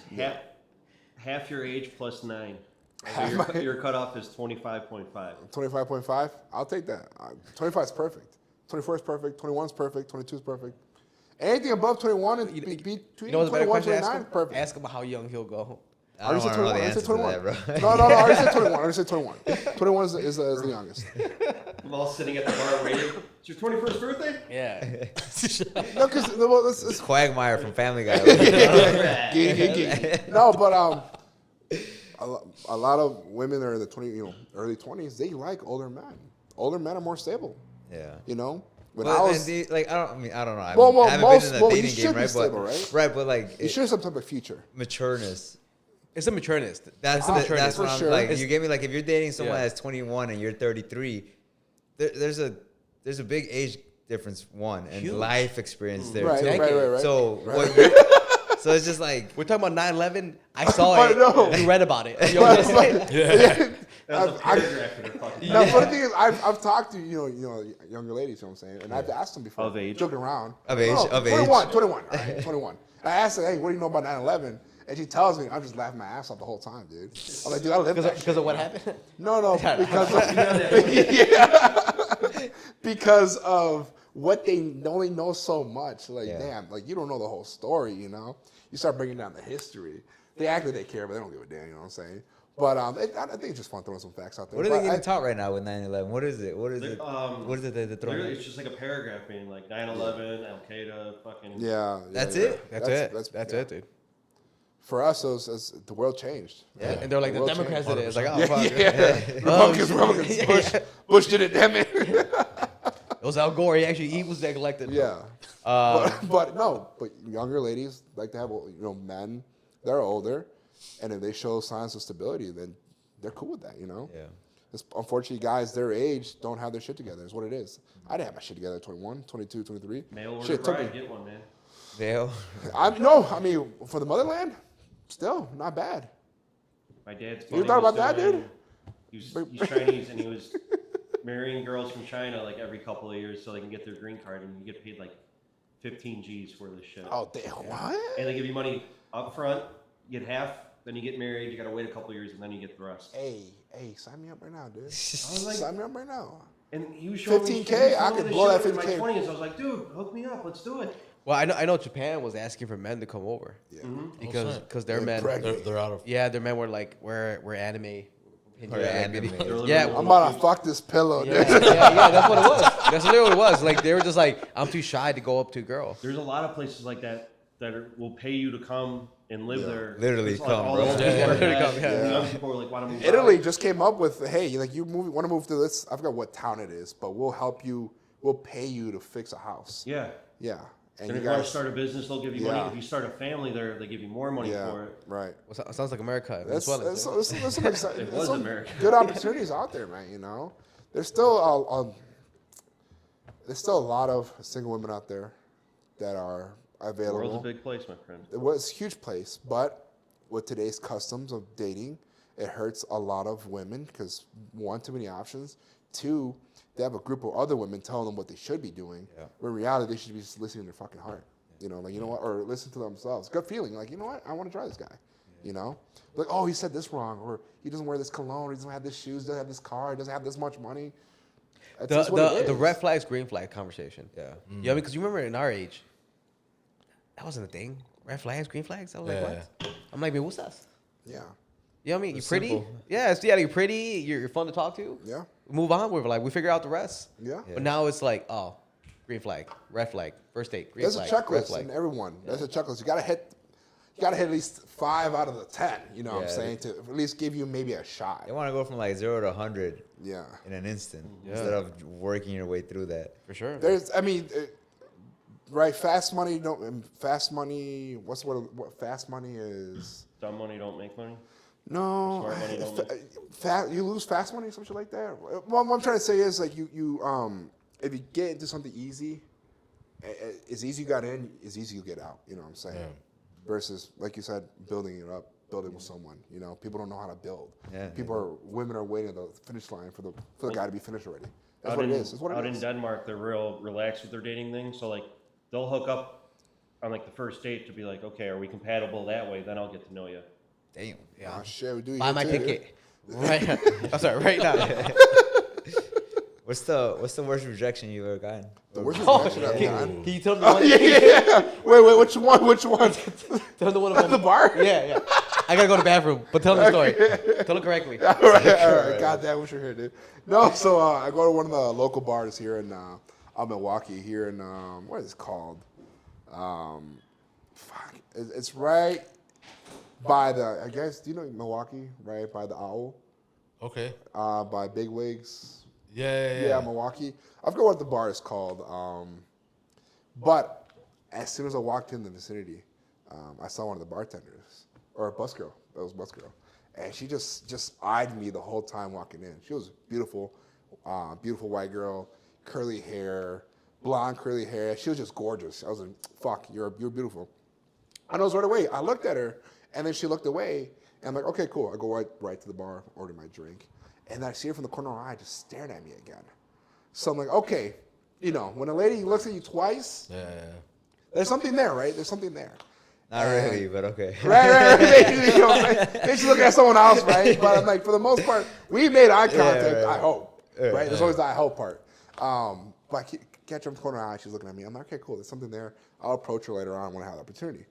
half your age plus 9. Half So my- your cutoff is 25.5. 25.5, I'll take that. 25 is perfect. 24 is perfect. 21 is perfect. 22 is perfect. Anything above 21 and between You know what's a better 21 question to 29 ask is him? perfect. Ask him how young he'll go. I don't want to know the answer to that, bro. No, I already said 21. I already said 21. 21 is the youngest. I'm all sitting at the bar waiting. It's your 21st birthday? Yeah. No, because It's Quagmire from Family Guy. no, but a lot of women are in the early 20s. They like older men. Older men are more stable. Yeah. You know, when But, I was, like, I don't know. I Well, haven't most- been in well, the you dating should game, be right? stable, but, right? But like, you should have some type of future. matureness. It's a matureness. That's It's a matureness. that's what For I'm sure. like. It's- You get me? Like, if you're dating someone Yeah. that's 21 and you're 33, there's a big age difference. One and Huge. life experience there Right, too. right. So Right. so it's just like We're talking about 9/11. I saw But it. no. You read about it. You know what I'm saying? Yeah. That was a paragraph in your fucking Now, funny thing is, I've talked to younger ladies. You know what I'm saying, and I've asked them before. Of age. joking around. Of age, of 21, age. 21, all right, 21. I asked her, hey, what do you know about 9/11? And she tells me, I'm just laughing my ass off the whole time, dude. I'm like, dude, I live that Because of what happened? No, because because of what they only know so much. Like, Yeah. damn, like you don't know the whole story, you know? You start bringing down the history. They act like they care, but they don't give a damn, you know what I'm saying? But I think it's just fun throwing some facts out there. What are they But getting taught right now with 9/11? What is it? What is They're, it? What is it that they're throwing? Literally, it's just like a paragraph being like 9/11, Al Qaeda, fucking. Yeah. That's yeah. it? That's it. That's it, dude. For us, the world changed. Yeah. And they're like, the world Democrats changed. did it. It's like, oh, Yeah, fuck. Republicans. Bush did it, damn it. It was Al Gore. He was elected. Yeah. But younger ladies like to have, men that are older, and if they show signs of stability, then they're cool with that, you know? Yeah. Unfortunately, guys their age don't have their shit together, is what it is. I didn't have my shit together at 21, 22, 23. Mail order Shit, took bride, me- get one, man. Veil. For the motherland, still not bad. My dad's. You buddy thought was about that, doing- dude? He's Chinese, and he was marrying girls from China like every couple of years so they can get their green card, and you get paid like 15 G's for this shit. Oh, damn, what? And they give you money up front, you get half, then you get married, you gotta wait a couple of years, and then you get the rest. Hey, sign me up right now, dude. I was like, Sign me up right now. and he was showing 15K? I could blow that in my 15K. 20s. I was like, dude, hook me up, let's do it. Well, I know Japan was asking for men to come over. Yeah. Because their men, They're out of. yeah, their men were like, we're anime. Or anime. They're literally Yeah, I'm about to fuck this pillow, dude. yeah, that's what it was. That's literally what it was. Like they were just like, I'm too shy to go up to a girl. There's a lot of places like that will pay you to come and live there. Literally It's like come, all bro. those Yeah, people literally like come, that. yeah. And young people are like, why don't we Italy buy? just came up with, hey, like you want to move to this? I forgot what town it is, but we'll help you. We'll pay you to fix a house. Yeah. Yeah, And you if you want to guys, start a business, they'll give you Yeah. money. If you start a family there, they give you more money yeah, for it. right. Well, sounds like America. That's Venezuela, too. some exciting, It was some America. good opportunities out there, man. You know, there's still a lot of single women out there that are The available. world's a big place, my friend. It was a huge place, but with today's customs of dating, it hurts a lot of women because one, too many options. Two, they have a group of other women telling them what they should be doing. Yeah. When in reality, they should be just listening to their fucking heart. You know, like, you know what? Or listen to themselves. Gut feeling. Like, you know what? I want to try this guy. You know? Like, oh, he said this wrong. Or he doesn't wear this cologne. Or he doesn't have this shoes. Doesn't have this car. Doesn't have this much money. That's just what it The is. red flags, green flag conversation. Yeah. Yeah, because you remember in our age, that wasn't a thing. Red flags, green flags. I was like, Yeah. what? I'm like, man, what's that? Yeah. You know what I mean? You're It's pretty. simple. Yeah, you're pretty. You're fun to talk to. Yeah. Move on with it. Like we figure out the rest. Yeah. But now it's like, oh, green flag, red flag, first date, green There's flag, a red checklist flag. in everyone. There's a checklist. You gotta hit at least 5 out of the 10. You know what I'm Yeah. saying? To at least give you maybe a shot. They want to go from like 0 to 100 Yeah. in an instant Yeah. instead of working your way through that. For sure. Right? Fast money. Fast money. What's the word? What fast money is? Dumb money don't make money. No. Smart money don't You lose fast money, something like that. Well, what I'm trying to say is like if you get into something easy, as easy you got in, as easy you get out. You know what I'm saying? Yeah. Versus, like you said, building it up, building with someone. You know, people don't know how to build. Yeah. Women are waiting at the finish line for the guy to be finished already. That's Out what in, it is. That's what out it in is. Denmark, they're real relaxed with their dating thing. So like, they'll hook up on like the first date to be like, okay, are we compatible that way? Then I'll get to know you. Damn. Oh, shit, we do Buy here my too, dude. ticket. Right. I'm sorry. Right now. What's the worst rejection you've ever gotten? The worst Oh, rejection I've gotten. Can you tell me Oh, one? yeah. Wait, which one? Which one? Tell the one At the bar? Yeah. I gotta go to the bathroom, but tell the story. Tell it correctly. all right. God damn, wish you were here, dude. No, so I go to one of the local bars here in Milwaukee, here in, what is it called? It's right by the, I guess, do you know Milwaukee? Right by the Owl? Okay. By Bigwigs? Yeah. Milwaukee. I forgot what the bar is called. But as soon as I walked in the vicinity, I saw one of the bartenders, or a bus girl. That was a bus girl. And she just eyed me the whole time walking in. She was beautiful, beautiful white girl, curly hair, blonde curly hair. She was just gorgeous. I was like, fuck, you're beautiful. I know right away. I looked at her, and then she looked away, and I'm like, okay, cool. I go right to the bar, order my drink. And then I see her from the corner of my eye just staring at me again. So I'm like, okay, you know, when a lady looks at you twice, Yeah. there's something there, right? There's something there. Not really, but okay. Right. You know, they should look at someone else, right? But I'm like, for the most part, we made eye contact, right. I hope, right? There's always the I hope part. but I catch her in the corner of her eye. She's looking at me. I'm like, okay, cool. There's something there. I'll approach her later on when I have the opportunity.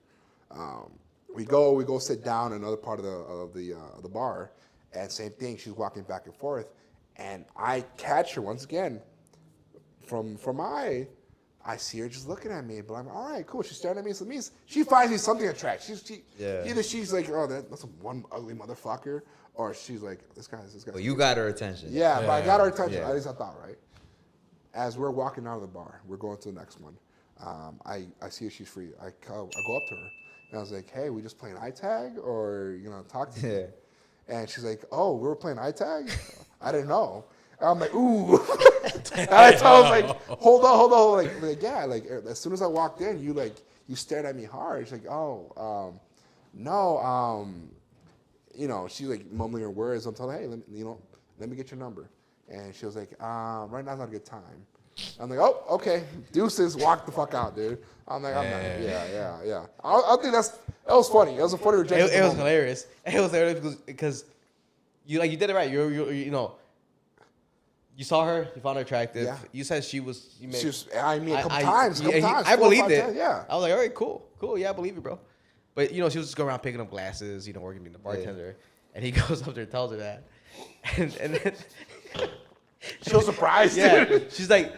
We go sit down in another part of the bar, and same thing. She's walking back and forth, and I catch her once again from my eye. I see her just looking at me, but I'm all right, cool. She's staring at me. So it means she finds me something attractive. Either she's like, oh, that's one ugly motherfucker, or she's like, this guy's. Well, you got her attention. Yeah, but I got her attention. Yeah. At least I thought, right? As we're walking out of the bar, we're going to the next one. I see if she's free. I go up to her, and I was like, hey, we just playing eye tag, or you gonna talk to me? Yeah. And she's like, oh, we were playing eye tag? I didn't know. And I'm like, ooh. And I was like, hold on. Like, yeah, like as soon as I walked in, you stared at me hard. She's like, oh, no, she's like mumbling her words. I'm telling her, hey, let me get your number. And she was like, right now's not a good time. I'm like, oh, okay. Deuces, walk the fuck out, dude. I'm like, I'm not. Yeah. I think that was funny. It was a funny rejection. It was hilarious. It was hilarious because you did it right. You saw her, you found her attractive. Yeah. You said she was. A couple times. I believed it. Times, yeah. I was like, all right, cool. Yeah, I believe you, bro. But she was just going around picking up glasses. Working being the bartender, and he goes up there and tells her that, and then she was surprised. Yeah, dude. she's like,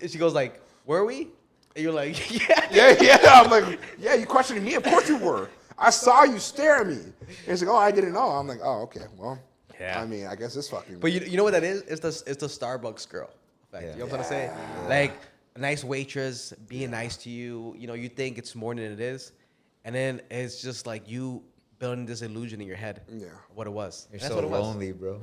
she goes like, were we? And you're like, yeah. Yeah. I'm like, yeah. You questioning me? Of course you were. I saw you stare at me. And he's like, oh, I didn't know. I'm like, oh, okay, well. Yeah. I mean, I guess it's fucking. But you know what that is? It's the Starbucks girl effect. Yeah. You know what I'm saying? Like a nice waitress being nice to you. You think it's more than it is, and then it's just like you building this illusion in your head. Yeah. Of what it was. You're That's so what it was. lonely, bro.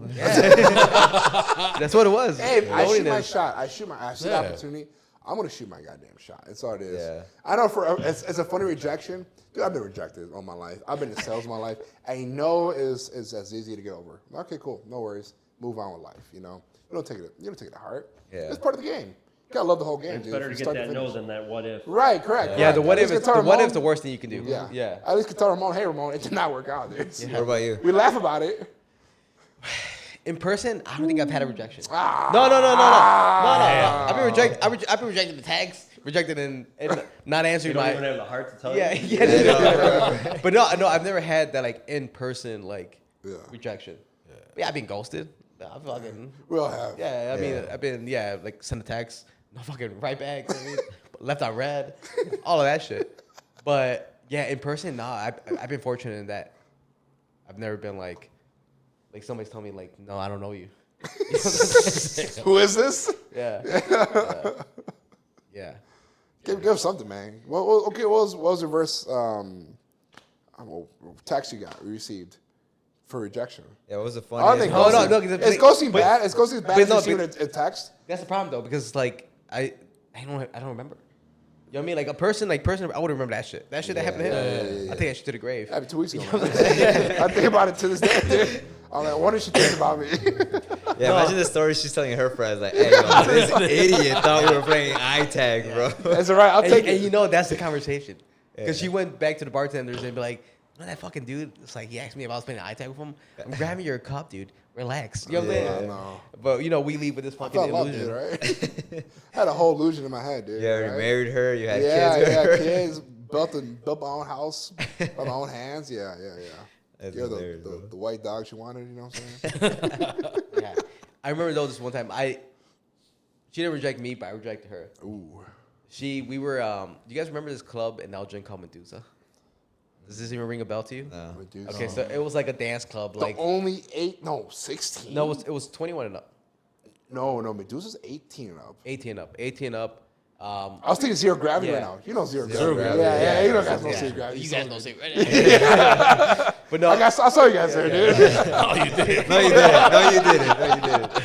That's what it was. Hey, I shoot my Loneliness. shot. I see the opportunity. I'm gonna shoot my goddamn shot. That's all it is. Yeah. I know it's a funny rejection. Dude, I've been rejected all my life. I've been in sales all my life. I know it's as easy to get over. Okay, cool. No worries. Move on with life. You don't take it to heart. Yeah. It's part of the game. You gotta love the whole game, It's dude. better from to get start that no finish. than that what if. Right, correct. Yeah, right. the what At if least is can tell the what Ramon- if's the worst thing you can do. Yeah. At least can tell Ramon, it did not work out, dude. What about you? We laugh about it. In person, I don't think I've had a rejection. Ah. No. I've been rejected in the tags, rejected in not You answering don't my. even have the heart to tell Yeah, you. yeah. But no, I've never had that like in person rejection. Yeah, I've been ghosted. I fucking We all have. yeah. I mean, I've been like send a text, no fucking right back, left on red, all of that shit. But yeah, in person, nah. I've been fortunate in that I've never been like somebody's telling me like, no, I don't know you. Who is this? Yeah. Yeah. Give something, man. Well, okay. What was the reverse text you received for rejection? Yeah, what was the I don't think funniest? no, ghosting. because Is ghosting bad? Is ghosting bad? but no, Receiving a text? That's the problem though, because like I don't remember. You know what I mean? Like a person, I would remember that shit. That shit that happened to him. Yeah. I think that shit to the grave. Happened 2 weeks ago. I think about it to this day, dude. I'm like, what is she thinking about me? Yeah, imagine the story she's telling her friends. Like, hey, yo, this idiot thought we were playing eye tag, bro. That's all right. I'll take it. And that's the conversation. Because she went back to the bartenders and be like, that fucking dude? It's like, he asked me if I was playing eye tag with him. I'm grabbing your cup, dude. Relax. You know what I'm saying? No. But, we leave with this fucking I love illusion. dude, right? I had a whole illusion in my head, dude. You already right? married her. You had Yeah, kids with her. kids. Built my own house by my own hands. Yeah. That's You're hilarious, bro. the white dog she wanted, you know what I'm saying? Yeah. I remember though this one time she didn't reject me, but I rejected her. Ooh. We were do you guys remember this club in Elgin called Medusa? Does this even ring a bell to you? No. Medusa. Okay, so it was like a dance club, like the only 16. no, it was 21 and up, No, Medusa's 18 and up. 18 up. I was thinking zero gravity Yeah. right now. You know zero Zero gravity. gravity. Yeah, you know guys know Yeah. zero gravity. You guys know say right? But no, I saw you guys there, dude. No, you didn't. No, you didn't.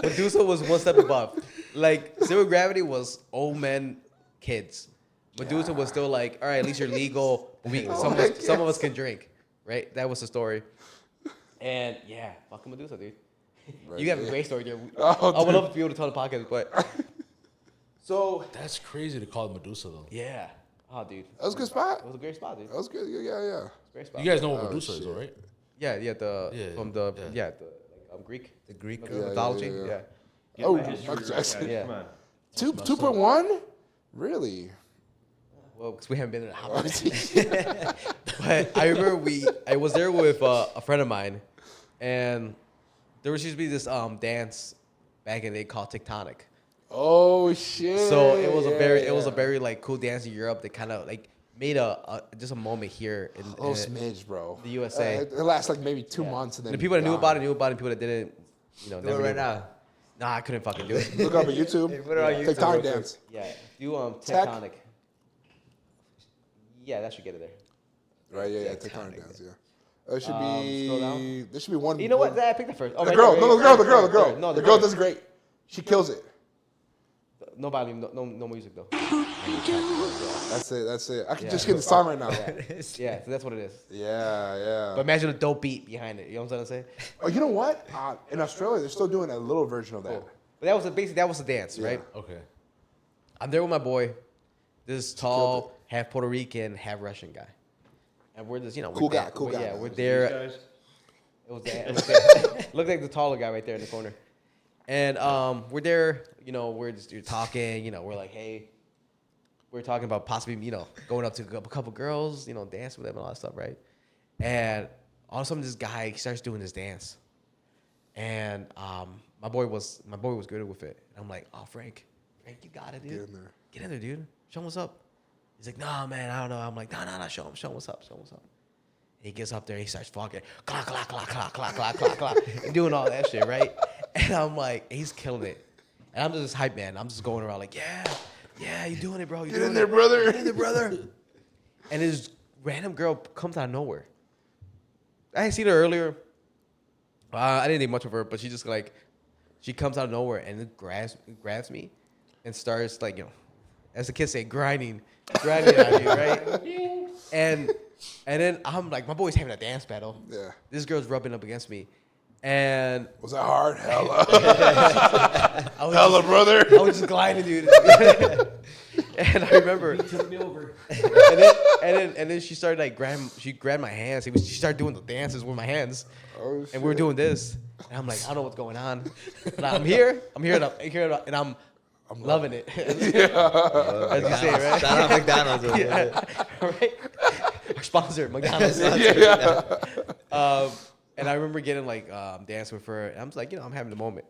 Medusa was one step above. Like zero gravity was old men, kids. Medusa was still like, all right, at least you're legal. Some of us can drink, right? That was the story. And yeah, fucking Medusa, dude. You have a great story there. Oh, I would dude. love to be able to tell the podcast, but so That's crazy to call it Medusa though. yeah. Oh, dude. That was a good spot. It was a great spot, dude. That was good. Yeah. Great spot. You guys know what Medusa is, all right? Yeah, Yeah, from the yeah. the Greek. The Greek. Mythology. yeah. Yeah. Get Oh, my history Michael right, Jackson. guys. Yeah. Come on. 2.1? Really? Well, because we haven't been in a hot minute. But I remember I was there with a friend of mine, and there used to be this dance back in the day called Tectonic. Oh shit! So it was a very like cool dance in Europe that kind of like made just a moment here in little smidge, bro. the USA. It lasts like maybe 2 Yeah. months, and then And the people that knew gone. about it knew about it. And people that didn't, Do never it right knew. now. Nah, I couldn't fucking do it. Look up on YouTube. Hey, put it on YouTube real TikTok quick. dance. Yeah, do Tech. Tectonic. Yeah, that should get it there. Right? Yeah. Tectonic TikTok dance. Yeah. It should scroll be. down. There should be one. You know what? I picked that first. Oh, The right girl. there, No, right the there. girl. No, The girl girl. does great. She kills it. No volume, no music though. That's it. I can Yeah. just get the song right now. Yeah, so that's what it is. Yeah. But imagine a dope beat behind it. You know what I'm trying to say? Oh, you know what? In Australia, they're still doing a little version of that. Cool. But that was the dance, right? Okay. I'm there with my boy, this tall, half Puerto Rican, half Russian guy, and we're just Cool guy. Yeah, we're These there. guys. It was there. Looked like the taller guy right there in the corner. And we're there, we're just talking, we're like, hey, we're talking about possibly, going up to a couple girls, dance with them and all that stuff, right? And all of a sudden this guy starts doing this dance. And my boy was good with it. And I'm like, oh, Frank, you got it, dude. Get in there, dude. Show him what's up. He's like, nah, man, I don't know. I'm like, nah, show him what's up. He gets up there, he starts fucking clock, and doing all that shit, right? And I'm like, he's killing it. And I'm just this hype man. I'm just going around like, yeah, you doing it, bro. Get in there, brother. Get in there, brother. And this random girl comes out of nowhere. I had seen her earlier. I didn't think much of her, but she just like, she comes out of nowhere and it grabs me and starts like, as the kids say, grinding on you, right? And then I'm like, my boy's having a dance battle. Yeah. This girl's rubbing up against me. And Was that hard? Hella. I was Hella, just, brother. I was just gliding, dude. And I remember, He took me over. and then she started like she grabbed my hands. She started doing the dances with my hands, Oh, shit. and we were doing this. And I'm like, I don't know what's going on. But I'm here, and I'm loving it. As you say, right? Shout out McDonald's. over there. Yeah, right. Our sponsor, McDonald's. And I remember getting like dance with her, and I'm just like, I'm having the moment.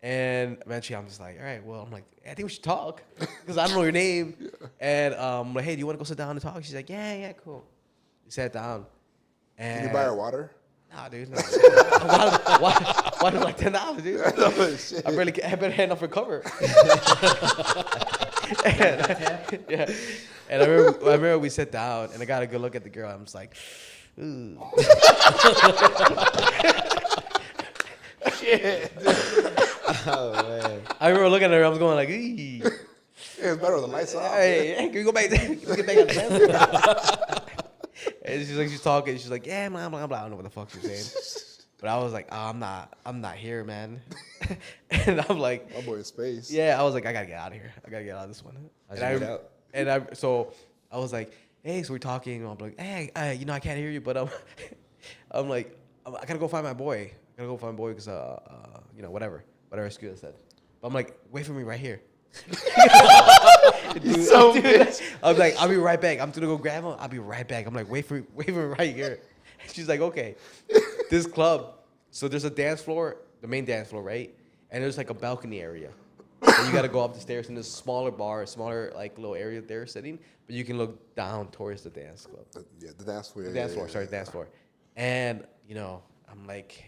And eventually, I'm just like, all right, well, I'm like, I think we should talk because I don't know your name. And I'm like, hey, do you want to go sit down and talk? She's like, yeah, cool. We sat down. And Can you buy her water? Nah, dude. No. Why did like $10, dude? Oh, shit. I better had enough for cover. Yeah. And I remember we sat down and I got a good look at the girl. I'm just like, ooh. Shit. Oh man. I remember looking at her. I was going like, ee. Yeah, it's better with the lights off. Hey, can we go back there? Can we get back on the dance? And she's talking. She's like, yeah, blah, blah, blah. I don't know what the fuck she's saying. But I was like, oh, I'm not here, man. And I'm like, My boy in space. yeah, I was like, I gotta get out of here. I gotta get out of this one. So I was like, hey, so we're talking. I'm like, hey, I can't hear you, but I'm like, I gotta go find my boy. I gotta go find my boy because whatever excuse I said. But I'm like, wait for me right here. Dude, bitch. I'm like, I'll be right back. I'm gonna go grab him. I'll be right back. I'm like, wait for me right here. She's like, okay. This club. So there's a dance floor, the main dance floor, right? And there's like a balcony area. So you got to go up the stairs in this smaller bar, smaller like little area they're sitting, but you can look down towards the dance club. Yeah, the dance floor. The dance floor, dance floor. And I'm like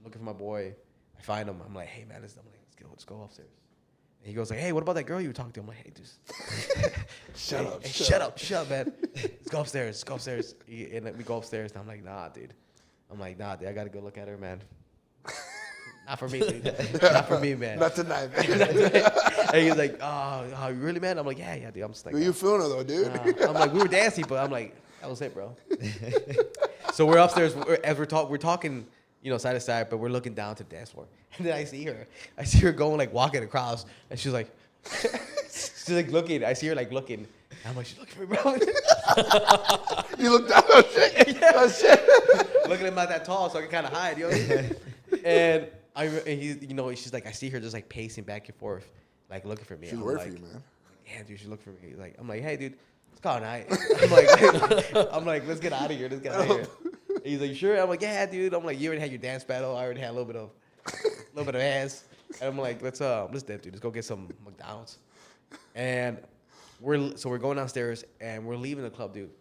looking for my boy. I find him. I'm like, hey man, let's go upstairs. And he goes like, hey, what about that girl you were talking to? I'm like, hey, just shut up, man. Let's go upstairs. And we go upstairs, and I'm like, nah, dude. I gotta go look at her, man. Not for me, dude. Not for me, man. Not tonight, man. And he's like, oh, really, man? I'm like, yeah, dude. I'm just like, Who you feeling though, dude? I'm like, we were dancing, but I'm like, that was it, bro. So we're upstairs as we're talking, side to side, but we're looking down to the dance floor. And then I see her going like walking across, and she's like, she's like looking. I see her like looking. And I'm like, she's looking for me, bro. You look down. Oh shit. Yeah. Oh shit. Looking at him not that tall, so I can kind of hide, And she's like, I see her just like pacing back and forth, like looking for me. She's waiting for you, man. Yeah, dude, she's looking for me. Like, I'm like, hey, dude, let's go night. I'm like, let's get out of here. Let's get out of here. And he's like, sure. I'm like, yeah, dude. I'm like, you already had your dance battle. I already had a little bit of ass. And I'm like, let's dip, dude. Let's go get some McDonald's. And we're going downstairs and we're leaving the club, dude.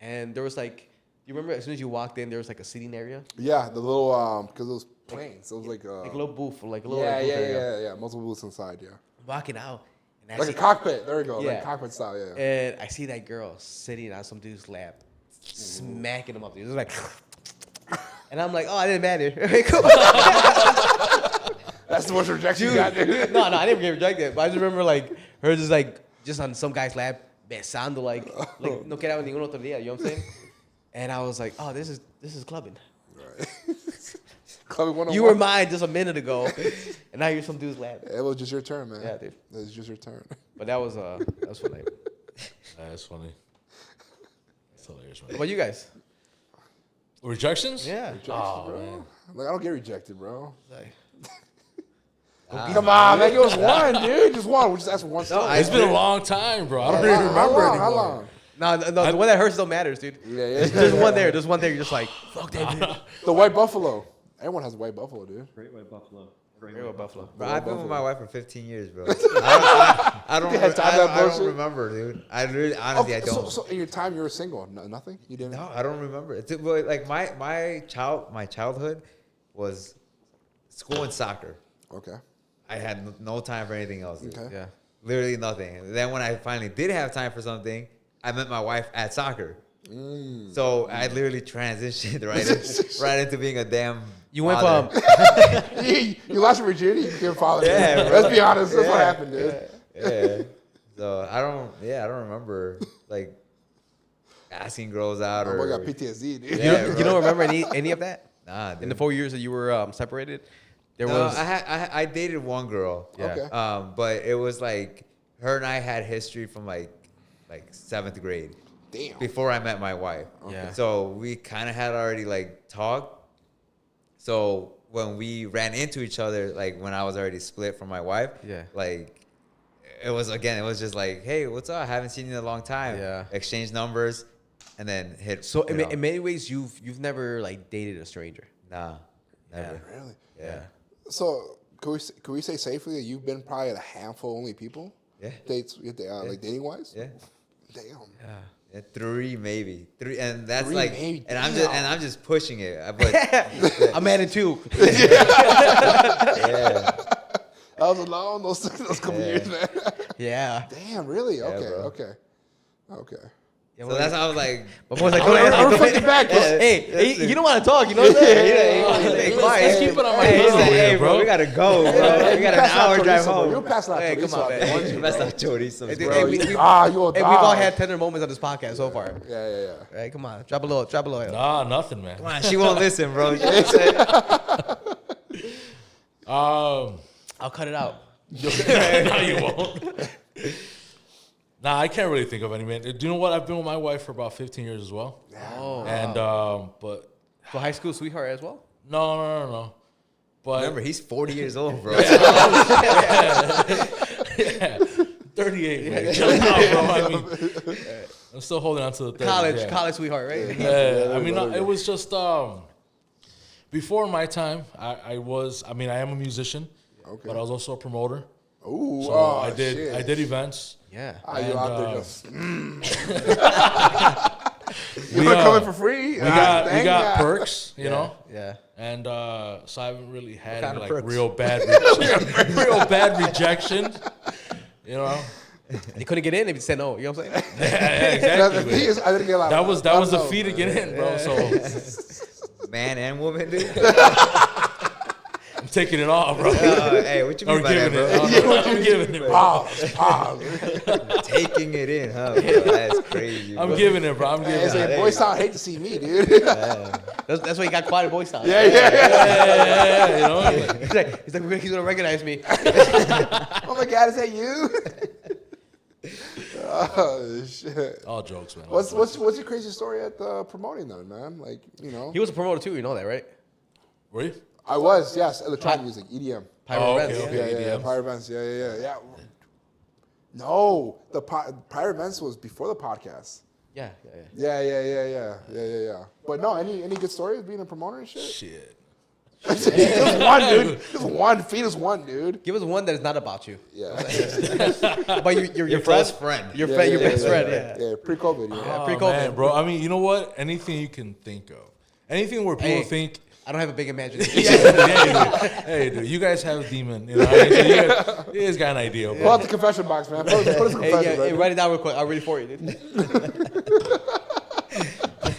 And there was like, you remember as soon as you walked in, there was like a seating area. Yeah, the little because it was planes. It was like a little booth, like a little yeah. Multiple booths inside. Yeah, walking out. And like a cockpit. There we go. Yeah. Like cockpit style. Yeah. And I see that girl sitting on some dude's lap, smacking him up. Dude. It was like, and I'm like, oh, I didn't matter. That's the most rejection you got, dude. No, I didn't get rejected. But I just remember like her just on some guy's lap, besando like no quedaba ningún otro día. You know what I'm saying? And I was like, oh, this is clubbing. Right. Clubbing 101. You were mine just a minute ago, and now you're some dude's lap. It was just your turn, man. Yeah, dude. It was just your turn. But that was funny. That's funny. That's hilarious, man. What about you guys? Rejections? Yeah. Rejection, bro. Man. Like I don't get rejected, bro. Like, come on, man. It was one, dude. Just one. We just asked for one story. It's been a long time, bro. I don't even remember anymore. How long? No, the one that hurts don't matters, dude. Yeah. There's one there. There's one there. You're just like, fuck that dude. The white buffalo. Everyone has a white buffalo, dude. Great white buffalo. Great white buffalo. Bro, I've been with my wife for 15 years, bro. I don't remember, dude. I really, honestly, I don't. So in your time, you were single? Nothing? You didn't? No, I don't remember. Like my childhood was school and soccer. Okay. I had no time for anything else. Dude. Okay. Yeah. Literally nothing. And then when I finally did have time for something, I met my wife at soccer. So I literally transitioned right into being a damn. You went father. from you lost your virginity, you became a father. Yeah, let's be honest. That's what happened, dude. Yeah. So I don't remember like asking girls out My or. boy got PTSD, dude. Yeah, you don't remember any of that? Nah, dude. In the 4 years that you were separated, there No, was. I dated one girl. Yeah. Okay. But it was like her and I had history from like 7th grade. Damn. Before I met my wife. Yeah. So we kind of had already like talked. So when we ran into each other, like when I was already split from my wife, Yeah. like it was just like, hey, what's up? I haven't seen you in a long time. Yeah. Exchange numbers, and then hit. So in many ways, you've never like dated a stranger. Nah, never. Really? Yeah. So can we say safely that you've been probably at a handful only people? Yeah. Like dating wise? Yeah. Damn. Yeah. Yeah, 3 maybe 3, and that's 3 like, maybe, and damn. I'm just pushing it. But I'm adding 2. yeah, That was a long those couple years, man. Yeah. Damn, really? Yeah, okay. Yeah, so that's how I was like, my boy's like, I'm reflecting back. hey, you don't want to talk, you know what I'm saying? Hey, quiet. Let's keep it on my hey, phone, hey, bro, bro. we gotta go, bro. We got an hour drive home. You'll pass out Hey, chorizo. come on, I man. want you, That's bro. not chorizos, Hey, dude, bro. hey, You'll we've die. all had tender moments on this podcast so far. Yeah. Right, come on, drop a low. Nah, nothing, man. Come on, she won't listen, bro. I'll cut it out. No, you won't. Nah, I can't really think of any, man. Do you know what? I've been with my wife for about 15 years as well. Oh. And but So high school sweetheart as well? no. But Remember, he's 40 years old, bro. yeah, 38, man. Chill out, bro. I mean, I'm still holding on to the 30s, College sweetheart, right? Yeah, I mean, it was just before my time. I am a musician, but I was also a promoter. Ooh, So oh, I did shit. events. Yeah. You out there just We you're coming for free. We got God. perks, you know. Yeah. And so I haven't really had kind any, of like perks? real bad rejection. You know. They couldn't get in if you said no. You know what I'm saying? Yeah, The exactly. thing is, I didn't get a lot. That was the no, fee to get in, bro. So Man and woman, dude. I'm taking it all, bro. Hey, what you mean I'm by that, giving bro? it. I'm giving it, bro. Pause. Taking it in, huh? Bro? That's crazy. I'm bro. giving it, bro. I'm giving It's it. like, boys sound hate to see me, dude. That's why he got quiet boy style. Yeah. Yeah, you know. He's like, he's gonna recognize me. Oh my God, is that you? Oh shit. All jokes, man. What's your crazy story at promoting then, man? Like, you know. He was a promoter too. You know that, right? Were you? I was, yes, electronic music, EDM. Pirate Oh, Events, okay, yeah. okay. Yeah, EDM. Pirate Events, yeah. No, the Pirate Events was before the podcast. Yeah. Yeah. But no, any good stories being a promoter and shit? Shit. Just one, dude. Just one. Feed us one, dude. Give us one that is not about you. Yeah. But your close friend. friend. Your Yeah, friend, your yeah, best yeah, friend, yeah. yeah. Yeah, pre-COVID, yeah. Oh, pre-COVID. man, bro. I mean, you know what? Anything you can think of. Anything where people Hey. think, I don't have a big imagination. hey, dude, you guys have a demon. You know, what I mean? So you guys got an idea. Pull Bro. out the confession box, man. Put us in confession, Hey, right? write it down real quick. I'll read it for you, dude.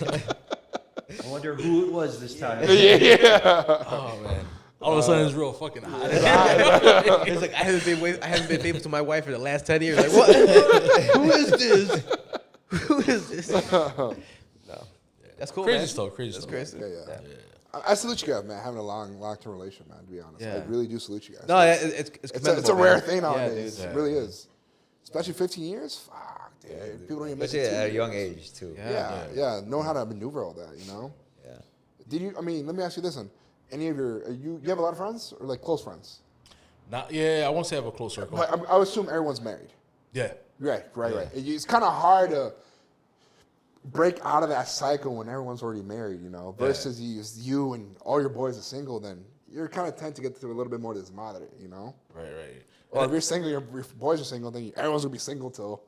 I wonder who it was this time. Oh man, all of a sudden it's real fucking hot. It's like I haven't been faithful to my wife for the last 10 years. Like what? Who is this? Who is this? No, that's cool, Crazy man. stuff. Crazy That's stuff. crazy. Yeah. I salute you guys, man, having a long-term relationship, man, to be honest. Yeah. I really do salute you guys. No, it's It's a rare thing Yeah, nowadays. dude. It really is. Especially 15 years. Fuck, dude. People don't even make Especially it at a 2 young years. age too. Yeah. Know how to maneuver all that, you know? Yeah. Did you, let me ask you this one. Any of you have a lot of friends or like close friends? I won't say I have a close circle. But I would assume everyone's married. Yeah. Right. It's kind of hard to break out of that cycle when everyone's already married, you know, versus you and all your boys are single, then you're kind of tend to get to a little bit more desmadre, you know? Right. Or if you're single, your boys are single, then everyone's going to be single till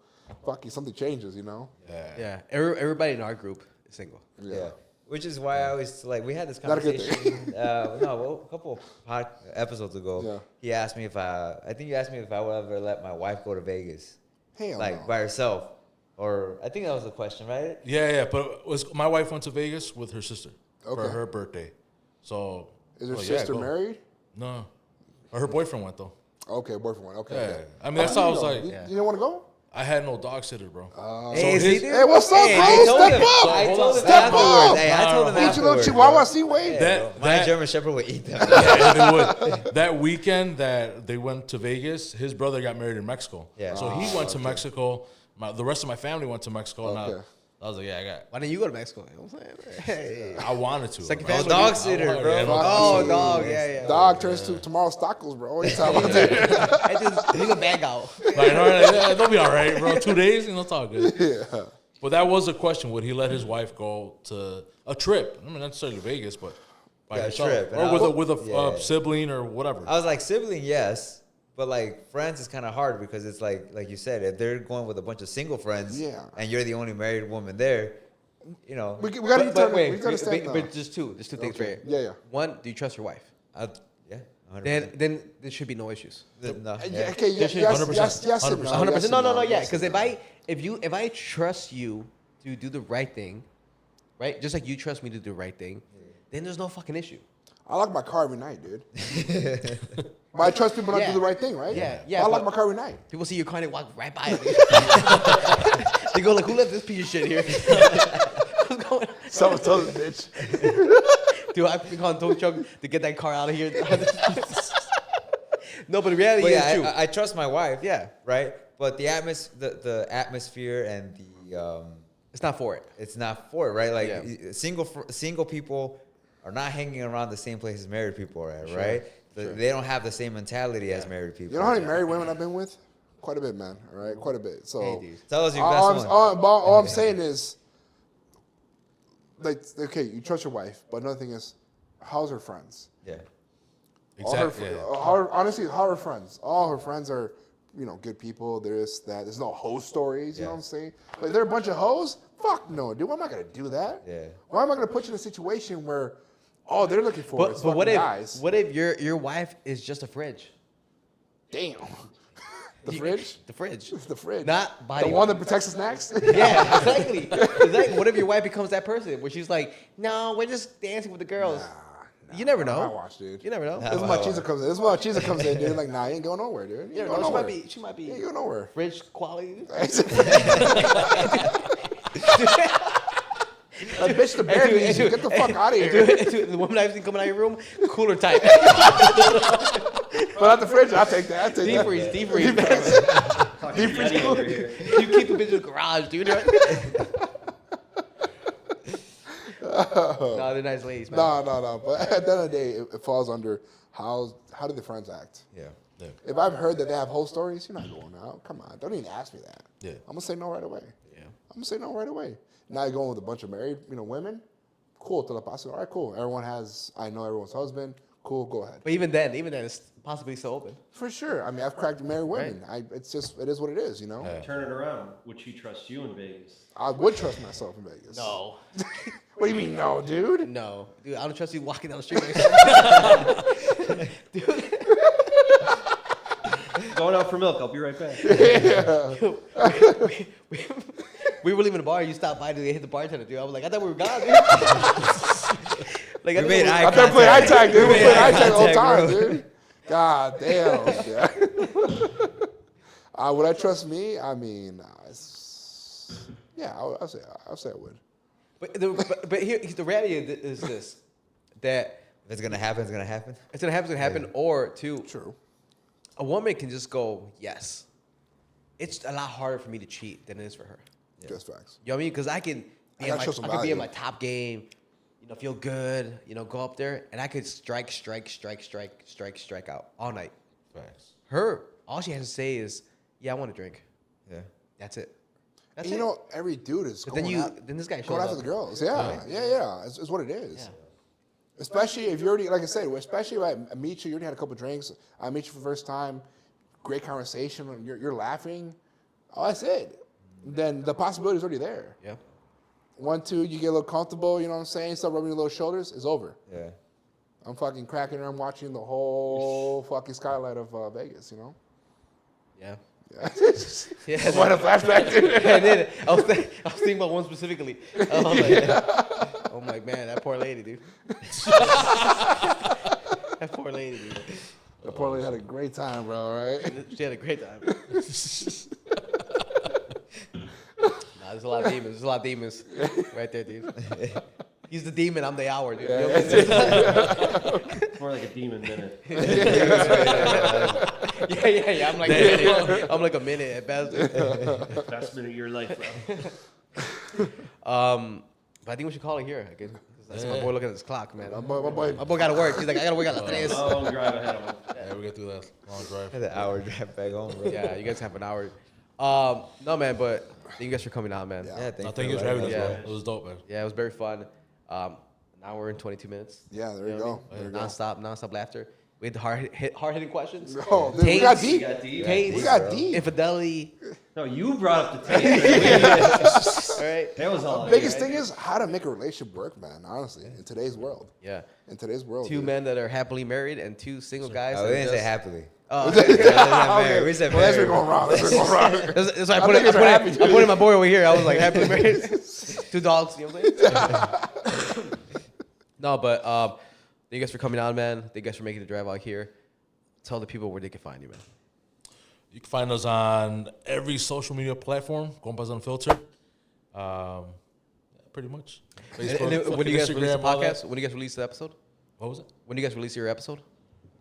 something changes, you know? Yeah. Everybody in our group is single. Yeah. Which is why I always we had this Not a good conversation. A couple of episodes ago. Yeah. He asked me if I think you asked me if I would ever let my wife go to Vegas, Hell like no. by herself, or I think that was the question, right? Yeah. But my wife went to Vegas with her sister for Okay. her birthday. So Is her yeah, sister go. married? No, or her boyfriend went though. Okay, boyfriend went. Okay. Yeah. okay. I mean, that's how I was like. You didn't want to go? I had no dog sitter, bro. Hey, see, dude? Hey, what's up, Hey, bro? I told Step him. up! I hold told on, him step afterwards. up. Hey, I told him Eat your little afterwards. chihuahua, see, Wade. My German Shepherd would eat them. Yeah, they would. That weekend that they went to Vegas, his brother got married in Mexico. Yeah. So he went to Mexico. The rest of my family went to Mexico. Okay. And I was like, yeah, Why didn't you go to Mexico? You know what I'm saying? Hey. I wanted to. Second bro. family. dog sitter, bro. Oh, dog. Yeah. Dog turns to tomorrow's tacos, bro. What are you talking about that? I just leave a bag out. Like, all right, yeah, they'll be all right, bro. 2 days, it's all good. Yeah. But that was the question: would he let his wife go to a trip? I mean, not necessarily Vegas, but by Yeah, a herself, trip. And or I- with a Yeah. sibling or whatever. I was like, sibling, yes. But like friends is kind of hard because it's like you said, if they're going with a bunch of single friends, Yeah. and you're the only married woman there, you know, We got to But we understand but now. just two. There's two things Okay. right Yeah, here. yeah. One, do you trust your wife? yeah, 100%. Then there should be no issues. No, Yeah, yeah. okay, yes, 100%. yes, and 100%. 100%. yes and No. Yeah, yes because and if I trust you to do the right thing, right? Just like you trust me to do the right thing, then there's no fucking issue. I lock my car every night, dude. But I trust people not to Yeah. do the right thing, right? Yeah, I lock but- my car every night. People see your car and they walk right by it. They go like, "Who left this piece of shit here?" What's going on? Someone told the bitch. Dude, I've been calling tow truck to get that car out of here. No, but the reality But is yeah, true. I trust my wife. Yeah. Right. But the atmosphere and the It's not for it. it's not for it, right? Like Yeah. single people are not hanging around the same place as married people are at, right? They don't have the same mentality as married people. You know how many married women I've been with? Quite a bit, man. All right, quite a bit. So Hey, dude. Tell us your all, best I'm, one. all I'm saying is, like, okay, you trust your wife, but another thing is, how's her friends? Yeah. Exactly. Honestly, how are her friends? All her friends are, good people. There's that. There's no hoe stories. You know what I'm saying? But if they're a bunch of hoes, fuck no, dude. Why am I gonna do that? Yeah. Why am I gonna put you in a situation where all they're looking for is But what fucking if guys? what if your wife is just a fridge? Damn. The fridge. The fridge. The fridge. Not body. The one that protects the snacks. Yeah, exactly. What if your wife becomes that person where she's like, "No, we're just dancing with the girls." You never I know. watch, dude. You never know. This is my cheese comes in. This is my cheese comes in, dude. Like, nah, you ain't going nowhere, dude. You You ain't never going know. nowhere. She might be You ain't going nowhere. fridge quality. Like, bitch, the bear needs you. Get the fuck out of here. Dude, the woman I've seen coming out of your room, cooler type. But at the fridge, I'll take that. I'll take Deep that. freeze, deep freeze. Deep freeze Over cooler. here. You keep the bitch in the garage, dude. No, they're nice ladies, man. No. But at the end of the day, it falls under how do the friends act? Yeah. Yeah. If I've heard that they have whole stories, you're not going out. Come on, don't even ask me that. Yeah. I'm gonna say no right away. Yeah. I'm gonna say no right away. Now you're going with a bunch of married, women. Cool, te la paso. All right, cool. I know everyone's husband. Cool, go ahead. But even then, it's possibly still open. For sure. I mean, I've cracked married women. It is what it is, Yeah. Turn it around. Would she trust you in Vegas? I would trust myself in Vegas. No. What do you mean, no, dude? No. Dude, I don't trust you walking down the street. Dude. Going out for milk. I'll be right back. We were leaving the bar. You stopped by to hit the bartender, dude. I was like, I thought we were gone, dude. Like, We made eye I thought play eye tag, dude. We made play eye eye tag the whole time, contact, bro. dude. God damn. Yeah. Would I trust me? I mean, yeah, I'll say I would. But here, the reality is this: that If it's gonna happen, it's gonna happen. it's gonna happen, or two, True. a woman can just go yes. It's a lot harder for me to cheat than it is for her. Just facts. You know what I mean? Because I can be, gotta show some I can be in my value. top game, feel good, go up there, and I could strike out all night. Facts. Her, all she has to say is, "Yeah, I want to drink." Yeah. That's it. That's And it. every dude is But going then this guy shows going after up. the girls. Yeah. It's what it is. Yeah. Especially if you're already, like I said, especially if I meet you, you already had a couple drinks. I meet you for the first time, great conversation, you're laughing. Oh, that's it. Then the possibility is already there. Yeah. 1, 2, you get a little comfortable, you know what I'm saying? Start rubbing your little shoulders, it's over. Yeah. I'm fucking cracking her. I'm watching the whole fucking skylight of Vegas, Yeah. Yeah. Yeah. What a flashback, dude. And then I was thinking about one specifically. I was like, oh my man, that poor lady, dude. That poor lady, dude. The poor lady had a great time, bro, right? She had a great time. Nah, there's a lot of demons. There's a lot of demons right there, dude. He's the demon. I'm the hour, dude. You know what I'm saying? It's more like a demon minute. Yeah. I'm like a minute at best. Dude. Best minute of your life, bro. But I think we should call it here. I guess. That's my boy looking at his clock, man. My boy. My boy got to work. He's like, I got to work out the Long drive ahead of him. Yeah, we got through that long drive. Had an hour drive back home, bro. Yeah, you guys have an hour. No, man, but thank you guys for coming on, man. Yeah. Yeah, Thank you for having us, Yeah. bro. It was dope, man. Yeah, it was very fun. An hour and 22 minutes. Yeah, there you know go. what I mean? There you go. Non-stop laughter. We had the hard-hitting questions. Oh, dude, we got Taints. deep. You got deep. Taints, We got deep. infidelity. No, you brought up the tape. All right. That was all. Biggest thing is how to make a relationship work, man, honestly, in today's world. Yeah. In today's world. Two dude. men that are happily married and two single guys. Oh, we that didn't just- say happily. Okay. We said Well, that's where married. we're going wrong. That's where we're going wrong. That's why I I put think it. it's happy, I put in my boy over here. I was like happily married. Two dogs. You know what I'm saying? No, but thank you guys for coming on, man. Thank you guys for making the drive out here. Tell the people where they can find you, man. You can find us on every social media platform, Compas Unfiltered. Pretty much. And then when do you guys release the Instagram, all that. podcast? When do you guys release the episode? What was it? When do you guys release your episode?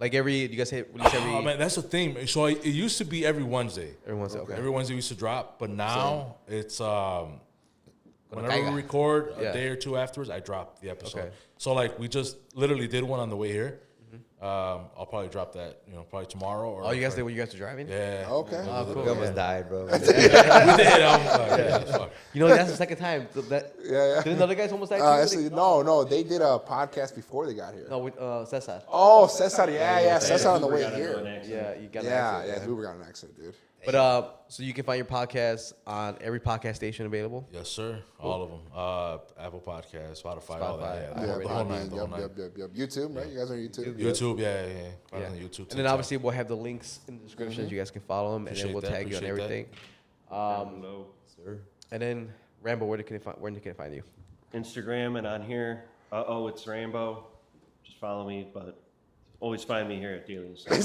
Like do you guys release every? Oh man, that's the thing. So it used to be every Wednesday. Every Wednesday, okay. Every Wednesday we used to drop, but now it's whenever we caiga. record Yeah. a day or two afterwards, I drop the episode. Okay. So like we just literally did one on the way here. I'll probably drop that, probably tomorrow or. Oh, you guys did when you guys were driving? Yeah. Okay. Oh, cool. We almost died, bro. We did. Fuck. That's the second time. Yeah. Didn't the other guys almost die? too? Actually, no, they did a podcast before they got here. No, with Cesar. Oh, Cesar, yeah, Cesar on the way Got into an here. accident. Yeah, you got an Yeah, accident, yeah, Uber got an accident, dude. But so you can find your podcast on every podcast station available. Yes, sir. All of them. Apple Podcasts, Spotify, all that. Spotify, Yeah, Yeah, the whole nine. The whole yep, nine. yep. YouTube, right? You guys are on YouTube? YouTube, yeah. Find Yeah. us on YouTube. And then TikTok. obviously we'll have the links in the description. You guys can follow them, and then Appreciate we'll that, tag you on appreciate that. everything. Hello. Sir. And then Rambo, where can they find you? Instagram and on here. It's Rambo. Just follow me, but always find me here at Daly's. I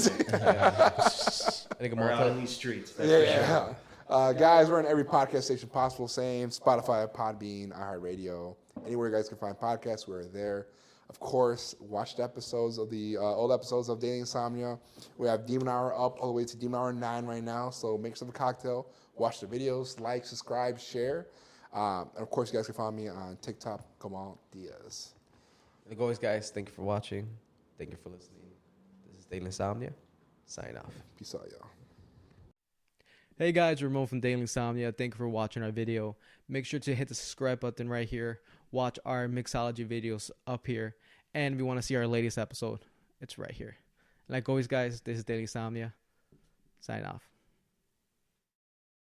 think I'm Or out on in these streets. That's for sure. Yeah. Guys, we're on every podcast station possible. Same Spotify, Podbean, iHeartRadio. Anywhere you guys can find podcasts, we're there. Of course, watch the episodes of the old episodes of Daily Insomnia. We have Demon Hour up all the way to Demon Hour 9 right now. So make yourself a cocktail. Watch the videos, like, subscribe, share. And of course, you guys can find me on TikTok, Gamal Diaz. Like always, guys, thank you for watching. Thank you for listening. This is Daily Insomnia. Sign off. Peace out, y'all. Hey guys, Ramon from Daily Insomnia. Thank you for watching our video. Make sure to hit the subscribe button right here. Watch our mixology videos up here. And if you want to see our latest episode, it's right here. Like always, guys, this is Daily Insomnia. Sign off.